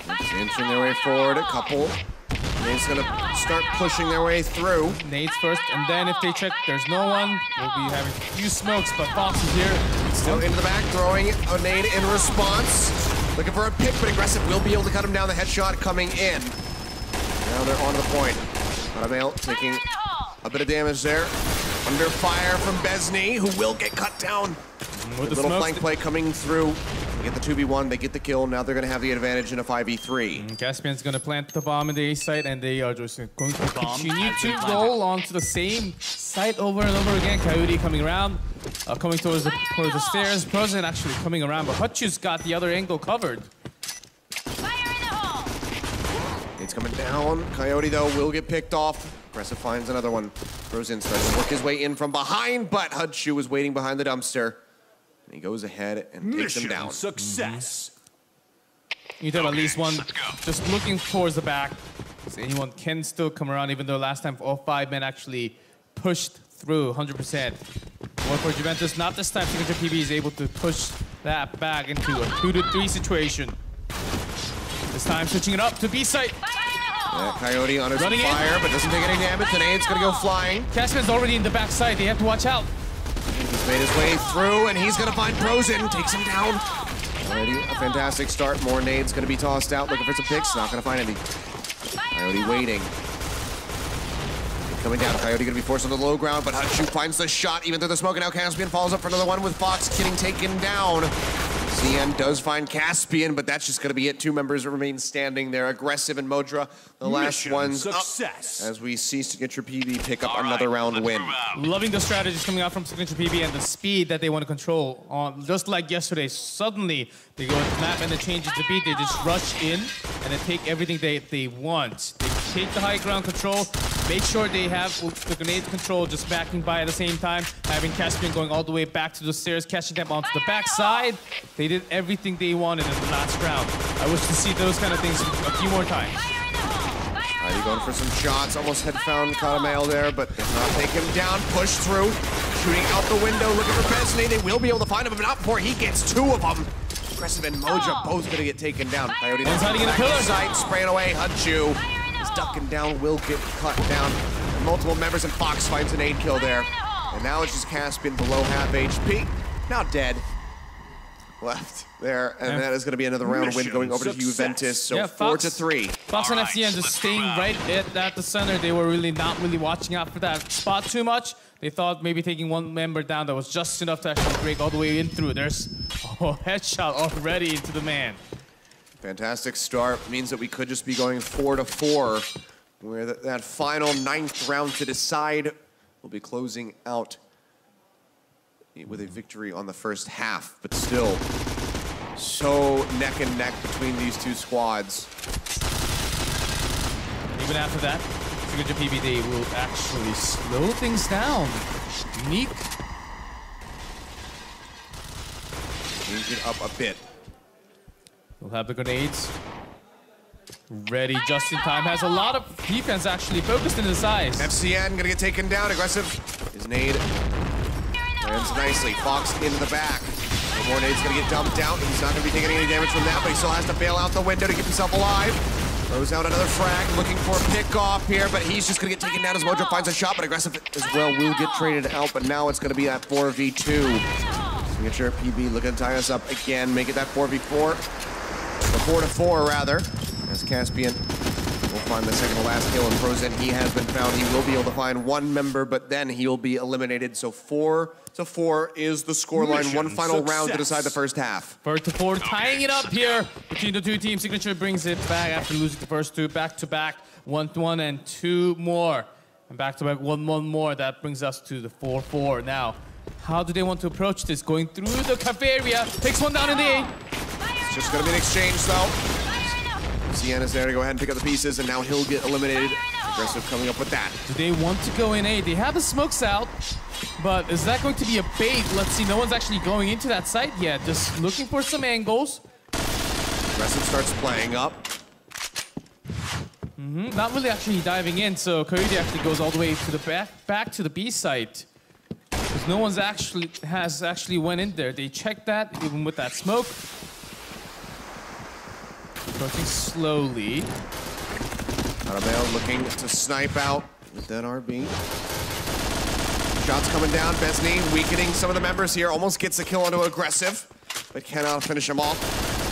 Inching their way forward, a couple. Nade's gonna start pushing their way through. Nades first, and then if they check there's no one, we'll be having a few smokes, but Fox is here. Still into the back, throwing a nade in response. Looking for a pick, but Aggressive will be able to cut him down. The headshot coming in. Now they're on to the point. Caramel taking a bit of damage there. Under fire from Besney, who will get cut down. With the little smokes, flank play coming through. They get the 2v1, they get the kill. Now they're going to have the advantage in a 5v3. Caspian's going to plant the bomb in the A site, and they are just going to continue to roll onto the same site over and over again. Coyote coming around, coming towards the stairs. Frozen actually coming around, but Hutchu's got the other angle covered. Fire in the hole! It's coming down. Coyote, though, will get picked off. Aggressive finds another one. Frozen starts to work his way in from behind, but Hutchu is waiting behind the dumpster. And he goes ahead and takes him down. Success. You have at least one just looking towards the back. So anyone can still come around, even though last time all 5 men actually pushed through 100%. One for Juventus, not this time. Signature.PB is able to push that back into a 2-3 situation. This time switching it up to B site. Yeah, Coyote on his fire, but doesn't take any damage. The nade's gonna go flying. Caspian's already in the back side. They have to watch out. He's made his way through, and he's gonna find Frozen. Takes him down. Already a fantastic start. More nades gonna be tossed out. Looking for some picks. Not gonna find any. Coyote waiting. coming down. Coyote gonna be forced on the low ground, but Hutchu finds the shot even through the smoke, and now Caspian follows up for another one with Fox getting taken down. CN does find Caspian, but that's just gonna be it. 2 members remain standing there. Aggressive and Modra, the last ones success. up as we see Signature.PB pick up another round win. Loving the strategies coming out from Signature.PB and the speed that they want to control. Just like yesterday, suddenly they go to map and they change it to beat. They just rush in and they take everything they want. They take the high ground control, make sure they have the grenade control just backing by at the same time, having Caspian going all the way back to the stairs, catching them onto the backside. They did everything they wanted in the last round. I wish to see those kind of things a few more times. Alrighty, going for some shots. Almost had found Katamail there, but if not, take him down, push through, shooting out the window, looking for Besney. They will be able to find him, but not before he gets 2 of them. Aggressive and Moja both gonna get taken down. Coyote One's hiding in the pillar. Sight, spraying away. Hutchu is ducking down, will get cut down. And multiple members, and Fox finds an 8 kill there. And now it's just Caspian below half HP, now dead. Left there, and that is going to be another round win going over to Juventus. So yeah, 4-3. Fox and FCN just staying right at the center. They were not really watching out for that spot too much. They thought maybe taking 1 member down that was just enough to actually break all the way in through. There's a headshot already into the man. Fantastic start. Means that we could just be going 4-4, where that final 9th round to decide will be closing out with a victory on the first half, but still so neck and neck between these 2 squads. Even after that, Signature.PB will actually slow things down. Unique. Change it up a bit. We'll have the grenades ready just in time. Has a lot of defense actually focused in his eyes. FCN gonna get taken down. Aggressive. His nade lands nicely. Fox into the back. No more nade's gonna get dumped out. He's not gonna be taking any damage from that, but he still has to bail out the window to keep himself alive. Throws out another frag, looking for a pick-off here, but he's just gonna get taken down as Mojo finds a shot, but Aggressive as well will get traded out, but now it's gonna be that 4v2. Signature.PB looking to tie us up again, make it that 4v4, or 4-4 rather, as Caspian will find the second to last kill, and Frozen, he has been found. He will be able to find 1 member, but then he will be eliminated. So 4-4 is the scoreline. 1 final round to decide the first half. 4-4, tying it up here between the 2 teams. Signature brings it back after losing the first 2, back-to-back, 1-1 and 2 more. And back-to-back, 1-1 more. That brings us to the 4-4. Now, how do they want to approach this? Going through the cafe area, takes 1 down in the A. It's just gonna be an exchange though. Sienna's there to go ahead and pick up the pieces, and now he'll get eliminated. Aggressive coming up with that. Do they want to go in A? They have the smokes out, but is that going to be a bait? Let's see, no one's actually going into that site yet. Just looking for some angles. Aggressive starts playing up. Not really actually diving in, so Coyote actually goes all the way to the back to the B site. Because no one's actually went in there. They checked that, even with that smoke. Approaching slowly. Katamail looking to snipe out with that RB. Shots coming down. Besney weakening some of the members here. Almost gets a kill onto Aggressive, but cannot finish him off.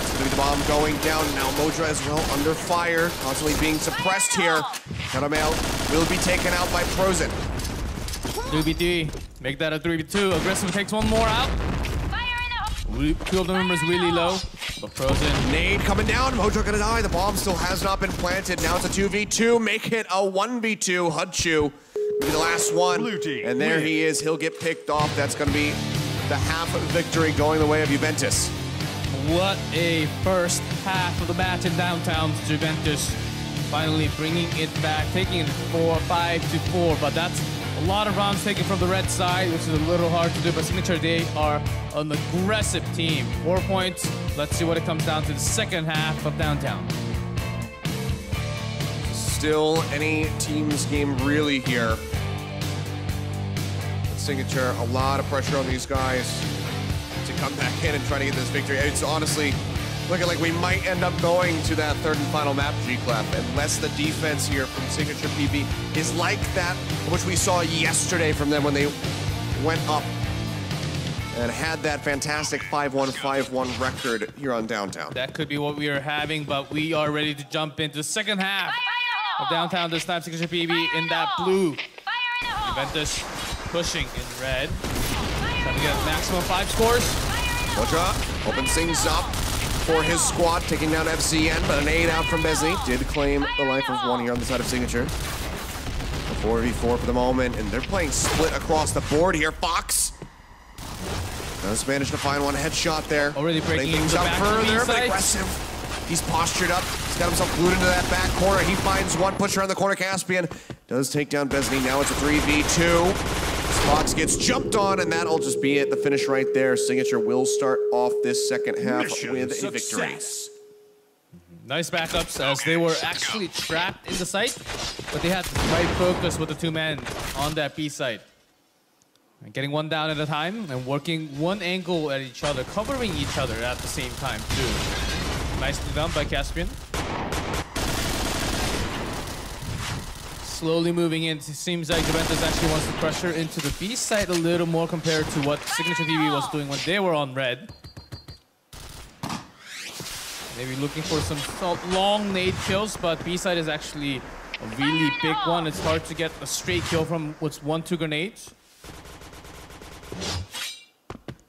It's going to be the bomb going down. Now Modra as well under fire. Constantly being suppressed here. Katamail will be taken out by Frozen. 3v3. Make that a 3v2. Aggressive takes 1 more out. 2 of the members really low, but Frozen. Nade coming down. Mojo gonna die. The bomb still has not been planted. Now it's a 2v2. Make it a 1v2. Hutchu will be the last one. And there he is. He'll get picked off. That's gonna be the half victory going the way of Juventus. What a first half of the match in downtown Juventus. Finally bringing it back, taking it 5-4, but that's a lot of rounds taken from the red side, which is a little hard to do, but Signature, they are an aggressive team. 4 points. Let's see what it comes down to the second half of downtown. Still any team's game really here. But Signature, a lot of pressure on these guys to come back in and try to get this victory. It's honestly looking like we might end up going to that 3rd and final map, G-Clap, unless the defense here from Signature.PB is like that which we saw yesterday from them when they went up and had that fantastic 5-1, 5-1 record here on downtown. That could be what we are having, but we are ready to jump into the second half of downtown. This time, Signature.PB in that blue Juventus pushing in red. Trying to get maximum 5 scores. Modra opens things up for his squad, taking down FCN, but an 8 out from Besney did claim the life of one here on the side of Signature. A 4v4 for the moment, and they're playing split across the board here. Fox does manage to find one headshot there. Already breaking things into up the back further, of the but side. aggressive. He's postured up. He's got himself glued into that back corner. He finds one, puts around the corner. Caspian does take down Besney. Now it's a 3v2. Fox gets jumped on, and that'll just be it. The finish right there. Signature will start off this second half Mission with a victory. success. Nice backups as they were actually trapped in the site, but they had the right focus with the 2 men on that B site. And getting one down at a time and working one angle at each other, covering each other at the same time too. Nicely done by Caspian. Slowly moving in. It seems like Juventus actually wants to pressure into the B side a little more compared to what Signature.PB was doing when they were on red. Maybe looking for some long nade kills, but B side is actually a really big one. It's hard to get a straight kill from what's 1-2 grenades.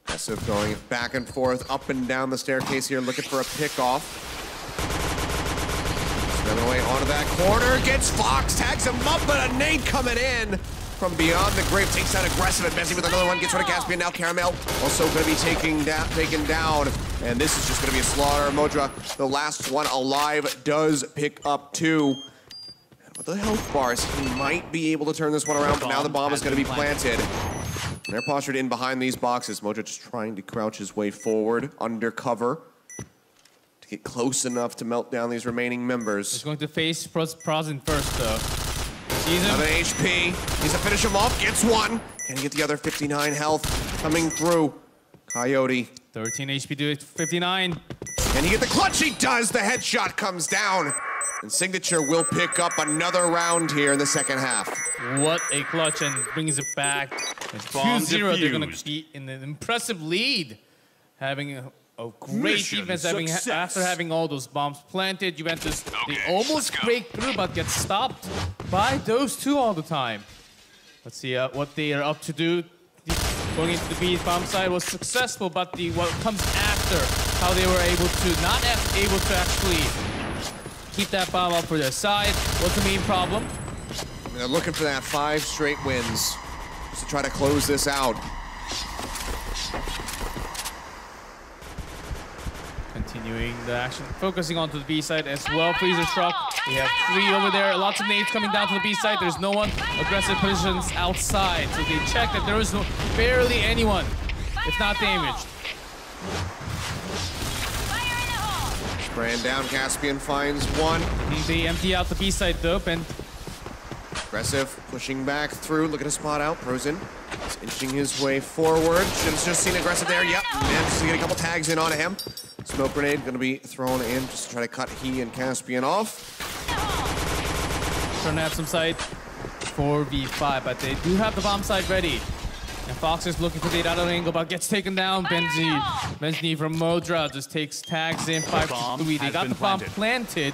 Aggressive going back and forth, up and down the staircase here, looking for a pickoff. Spinning away onto that corner, gets Fox, tags him up, but a nade coming in from beyond the grave, takes out aggressive, and Besney with another one, gets rid of Caspian. Now Caramel also going to be taken down, and this is just going to be a slaughter. Modra, the last one alive, does pick up 2. With the health bars, he might be able to turn this one around, but now the bomb is going to be planted. And they're postured in behind these boxes. Modra just trying to crouch his way forward, under cover, to get close enough to melt down these remaining members. He's going to face Prosin first, though. Sees him. Another HP. He's to finish him off. Gets one. Can he get the other 59 health coming through? Coyote. 13 HP to 59. Can he get the clutch? He does. The headshot comes down. And Signature will pick up another round here in the second half. What a clutch, and brings it back. It's 2-0. They're going to be in an impressive lead. Having a great Mission defense success. after having all those bombs planted. Juventus, they almost break through, but get stopped by those 2 all the time. Let's see what they are up to do. Going into the B bomb side was successful, but what comes after, how they were able to actually keep that bomb up for their side, was the main problem. They're looking for that 5 straight wins just to try to close this out. Continuing the action, focusing onto the B side as well. Freezer struck. We have 3 over there. Lots of nades coming down to the B side. There's no one. Aggressive positions outside. So they check that there is barely anyone, if not damaged. Spraying down. Caspian finds one. They empty out the B side though, and Aggressive, pushing back through. Look at his spot out. Prosin is inching his way forward. Should have just seen aggressive there. Yep, manages to get a couple tags in on him. Smoke grenade going to be thrown in just to try to cut he and Caspian off. trying to have some sight. 4v5, but they do have the bomb site ready. And Fox is looking for the other angle, but gets taken down. Benzi from Modra just takes tags in 5-3. They got the bomb planted.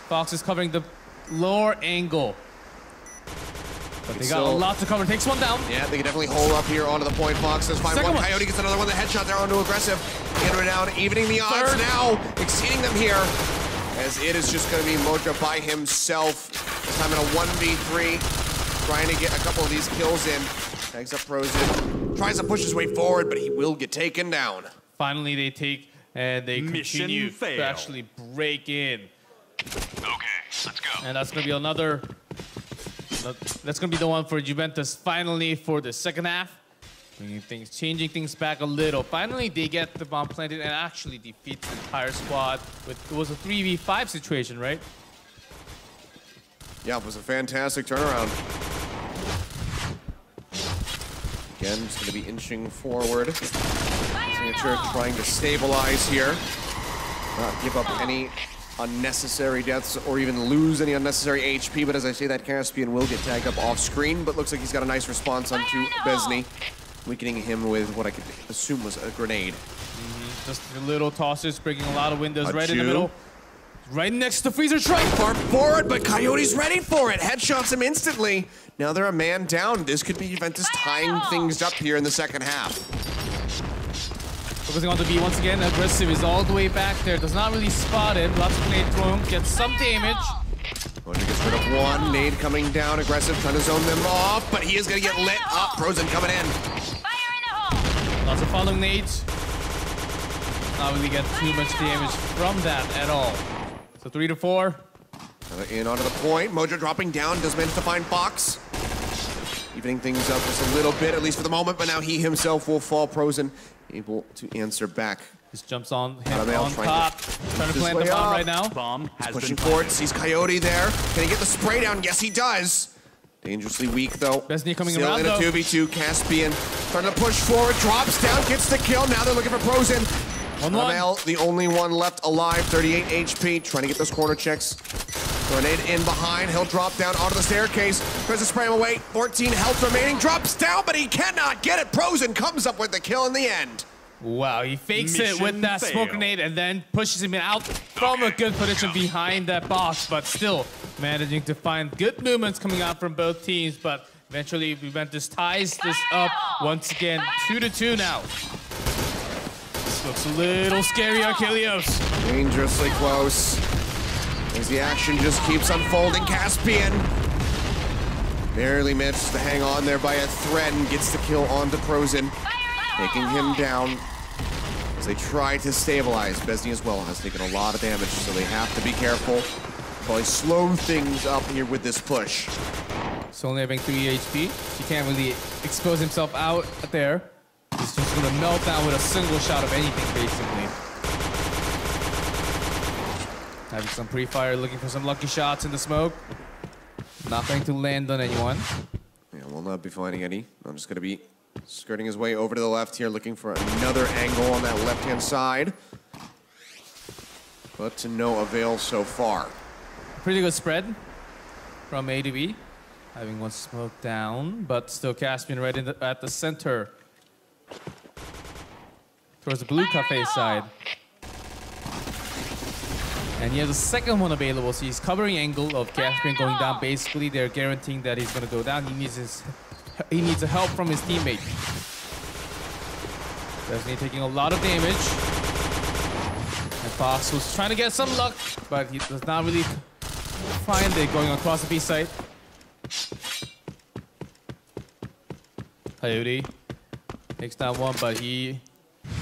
Fox is covering the lower angle. But they got a lot to cover. Takes one down. Yeah, they can definitely hold up here onto the point. Fox does find one. Coyote gets another one. The headshot there onto aggressive. Getting it down, evening the odds now. Exceeding them here. As it is just going to be Modra by himself. This time in a 1v3. Trying to get a couple of these kills in. Tags up Prosin. Tries to push his way forward, but he will get taken down. Finally, they take and they Mission continue failed. to actually break in. Okay, let's go. And that's going to be another... That's going to be the one for Juventus finally for the second half. Changing things back a little. Finally, they get the bomb planted and actually defeat the entire squad. It was a 3v5 situation, right? Yeah, it was a fantastic turnaround. Again, just going to be inching forward. Signature trying to stabilize here. Not give up any unnecessary deaths or even lose any unnecessary HP, but as I say that, Caspian will get tagged up off screen, but looks like he's got a nice response onto Besney, weakening him with what I could assume was a grenade. Just the little tosses, breaking a lot of windows right in the middle. Right next to Freezer Strike. Far forward, but Coyote's ready for it. Headshots him instantly. Now they're a man down. This could be Juventus tying things up here in the second half. Focusing on the B once again. Aggressive is all the way back there. Does not really spot it. Lots of grenade throw him. Gets some damage. Mojo gets rid of one. Nade coming down. Aggressive trying to zone them off, but he is going to get lit up. Frozen coming in. Fire in the hole! Lots of following nades. Not really get too much damage from that at all. So 3 to 4. In onto the point. Mojo dropping down. Does manage to find Fox. Evening things up just a little bit, at least for the moment, but now he himself will fall. Frozen able to answer back. Just jumps on him on top. Trying to plant the bomb right now. Bomb has Pushing been forward, planted. sees Coyote there. Can he get the spray down? Yes, he does. Dangerously weak, though. Besney coming Still around, in a though. 2v2. Caspian starting to push forward, drops down, gets the kill. Now they're looking for Frozen. 1-1. Ramel, the only one left alive, 38 HP, trying to get those corner checks. Grenade in behind, he'll drop down onto the staircase. Tries to spray him away, 14 health remaining, drops down, but he cannot get it. Frozen comes up with the kill in the end. Wow, he fakes it with that smoke grenade and then pushes him out from a good position behind that box, but still managing to find good movements coming out from both teams, but eventually Juventus ties this up once again, 2 to 2 now. This looks a little scary, Archelios. Dangerously close. As the action just keeps unfolding, Caspian barely manages to hang on there by a thread and gets the kill onto Frozen, taking him down as they try to stabilize. Besney as well has taken a lot of damage, so they have to be careful. Probably slow things up here with this push. So only having 3 HP, he can't really expose himself out there. He's just gonna melt down with a single shot of anything, basically. Having some pre-fire, looking for some lucky shots in the smoke. Not going to land on anyone. Yeah, will not be finding any. I'm just gonna be skirting his way over to the left here, looking for another angle on that left-hand side. But to no avail so far. Pretty good spread from A to B. Having one smoke down, but still Caspian right in at the center. Towards the blue cafe side. And he has a second one available, so he's covering angle of Caspian going down. Basically, they're guaranteeing that he's going to go down. He needs a help from his teammate. Besney taking a lot of damage. And Fox was trying to get some luck, but he does not really find it going across the B site. Coyote takes down one, but he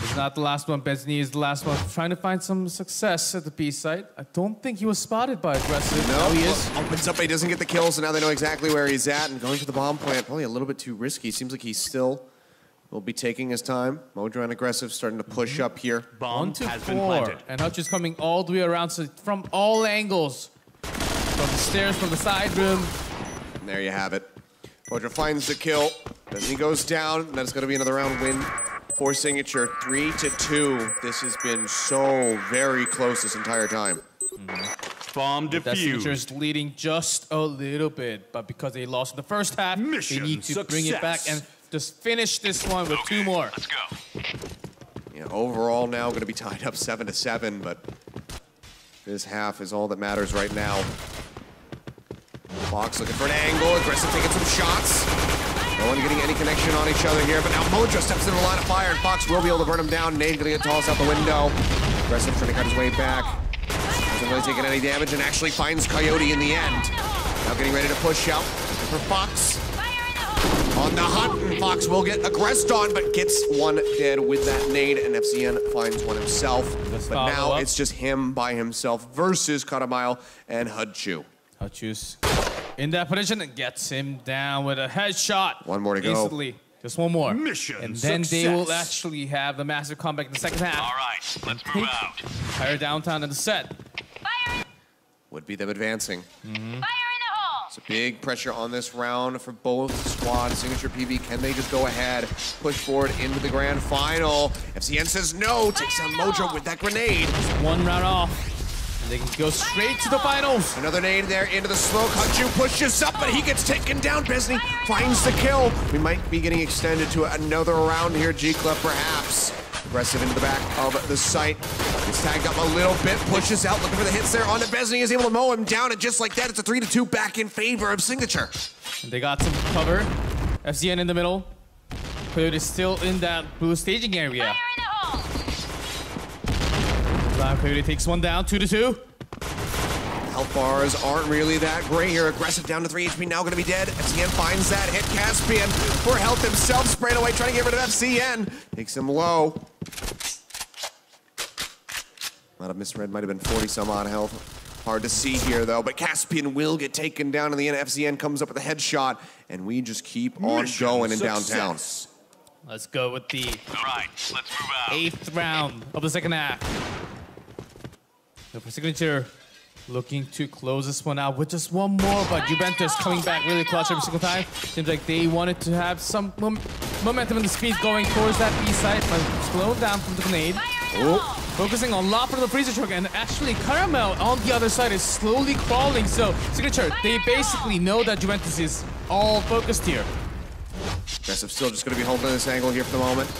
is not the last one. Besney is the last one. Trying to find some success at the B site. I don't think he was spotted by Aggressive. No, he is. Opens up, but he doesn't get the kill, so now they know exactly where he's at. And going for the bomb plant, probably a little bit too risky. Seems like he still will be taking his time. Mojo and Aggressive starting to push up here. Bomb 1 to has been 4. planted. And Hutch is coming all the way around, so from all angles. From the stairs, from the side room. And there you have it. Mojo finds the kill. Besney goes down, and that's going to be another round win for Signature. 3 to 2. This has been so very close this entire time. Bomb That Signature defused. is leading just a little bit, but because they lost in the first half, Mission they need to bring it back and just finish this one with 2 more. Let's go. Yeah, overall now going to be tied up 7 to 7, but this half is all that matters right now. Fox looking for an angle, Aggressive taking some shots. No one getting any connection on each other here, but now Mojo steps into the line of fire, and Fox will be able to burn him down. Nade gonna get tossed out the window. Aggressive trying to cut his way back. Hasn't really taken any damage and actually finds Coyote in the end. Now getting ready to push out for Fox. On the hunt, and Fox will get aggressed on, but gets one dead with that nade, and FCN finds one himself. But now it's just him by himself versus Karamile and Hudchu. Hutchus in that position and gets him down with a headshot. One more to go. Instantly. Just one more. Mission and then they will success. actually have the massive comeback in the second half. All right, let's move out. Higher downtown in the set. Would be them advancing. Fire in the hole! So big pressure on this round for both squads. Signature.PB, can they just go ahead, push forward into the grand final? FCN says no, takes down Mojo with that grenade. One round off. And they can go straight to the finals. Another nade there into the smoke. Hutchu pushes up, but he gets taken down. Besney finds the kill. We might be getting extended to another round here. G-Club perhaps. Aggressive into the back of the site. He's tagged up a little bit, pushes out, looking for the hits there onto Besney, is able to mow him down, and just like that, it's a 3-2 back in favor of Signature. They got some cover. FCN in the middle. Coyote is still in that blue staging area. Fire in the hole! Now Coyote takes one down, 2-2. Health bars aren't really that great here. Aggressive down to 3 HP, now gonna be dead. FCN finds that hit. Caspian for health himself, spraying away, trying to get rid of FCN. Takes him low. Might have misread, might have been 40 some odd health. Hard to see here though, but Caspian will get taken down in the end. FCN comes up with a headshot, and we just keep on going in downtown. Let's go with the All right, let's move out. 8th round of the second half. So for Signature, looking to close this one out with just one more, but Juventus coming back really clutch every single time. Seems like they wanted to have some momentum and the speed going towards that B side, but slowed down from the grenade. Focusing on lot from the freezer truck, and actually Caramel on the other side is slowly crawling. So Signature, they basically know that Juventus is all focused here. Aggressive still just gonna be holding this angle here for the moment.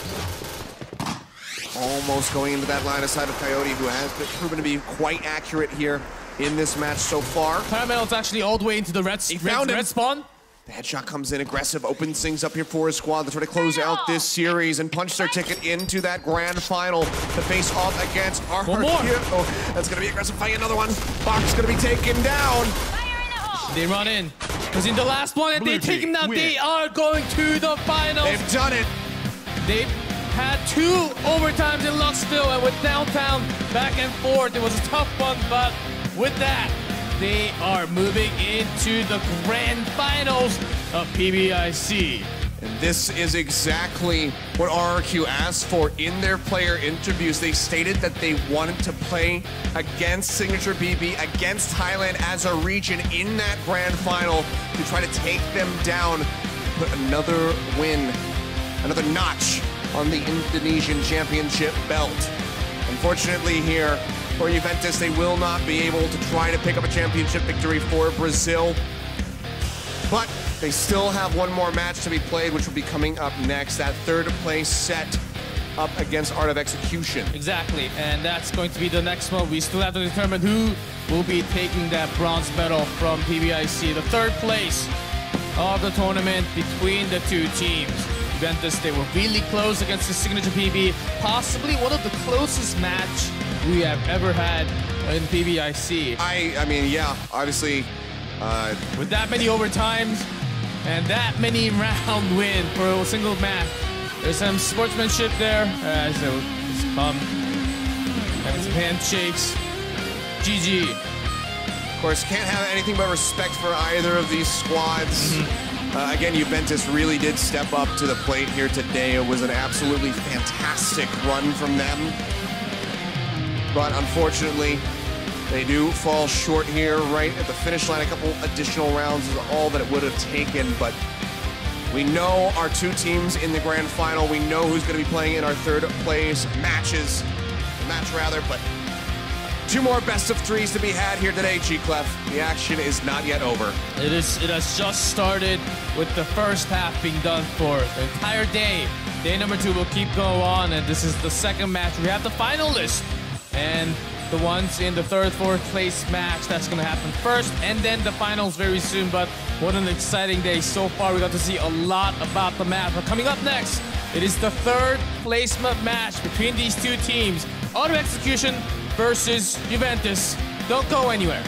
Almost going into that line of sight of Coyote, who has been proven to be quite accurate here in this match so far. Caramel's actually all the way into the red spawn. The headshot comes in aggressive, opens things up here for his squad to try to close out this series and punch their ticket into that grand final to face off against our One more. hero. Oh, that's gonna be aggressive fight, another one. Box gonna be taken down. Fire in the hole! They run in. Because in the last one, and they take him down. win. They are going to the finals. They've done it. They've had 2 overtimes in Luxville, and with downtown back and forth, it was a tough one, but with that, they are moving into the grand finals of PBIC. And this is exactly what RRQ asked for in their player interviews. They stated that they wanted to play against Signature.PB, against Thailand as a region in that grand final to try to take them down, put another win, another notch on the Indonesian championship belt. Unfortunately here for Juventus, they will not be able to try to pick up a championship victory for Brazil. But they still have one more match to be played, which will be coming up next. That 3rd place set up against Art of Execution. Exactly, and that's going to be the next one. We still have to determine who will be taking that bronze medal from PBIC. The 3rd place of the tournament between the 2 teams. Juventus, they were really close against the Signature.PB, possibly one of the closest match we have ever had in PBIC. I mean, yeah, obviously. With that many overtimes and that many round win for a single match, there's some sportsmanship there. As they just come, having some handshakes. GG. Of course, can't have anything but respect for either of these squads. Again, Juventus really did step up to the plate here today. It was an absolutely fantastic run from them. But unfortunately, they do fall short here right at the finish line. A couple additional rounds is all that it would have taken, but we know our 2 teams in the grand final. We know who's going to be playing in our 3rd place match rather, but 2 more best of 3s to be had here today, G-Clef. The action is not yet over. It has just started with the first half being done for the entire day. Day number 2 will keep going on, and this is the 2nd match. We have the finalists and the ones in the 3rd, 4th place match. That's going to happen first, and then the finals very soon. But what an exciting day so far. We got to see a lot about the map. But coming up next, it is the 3rd placement match between these 2 teams. Art of Execution versus Juventus. Don't go anywhere.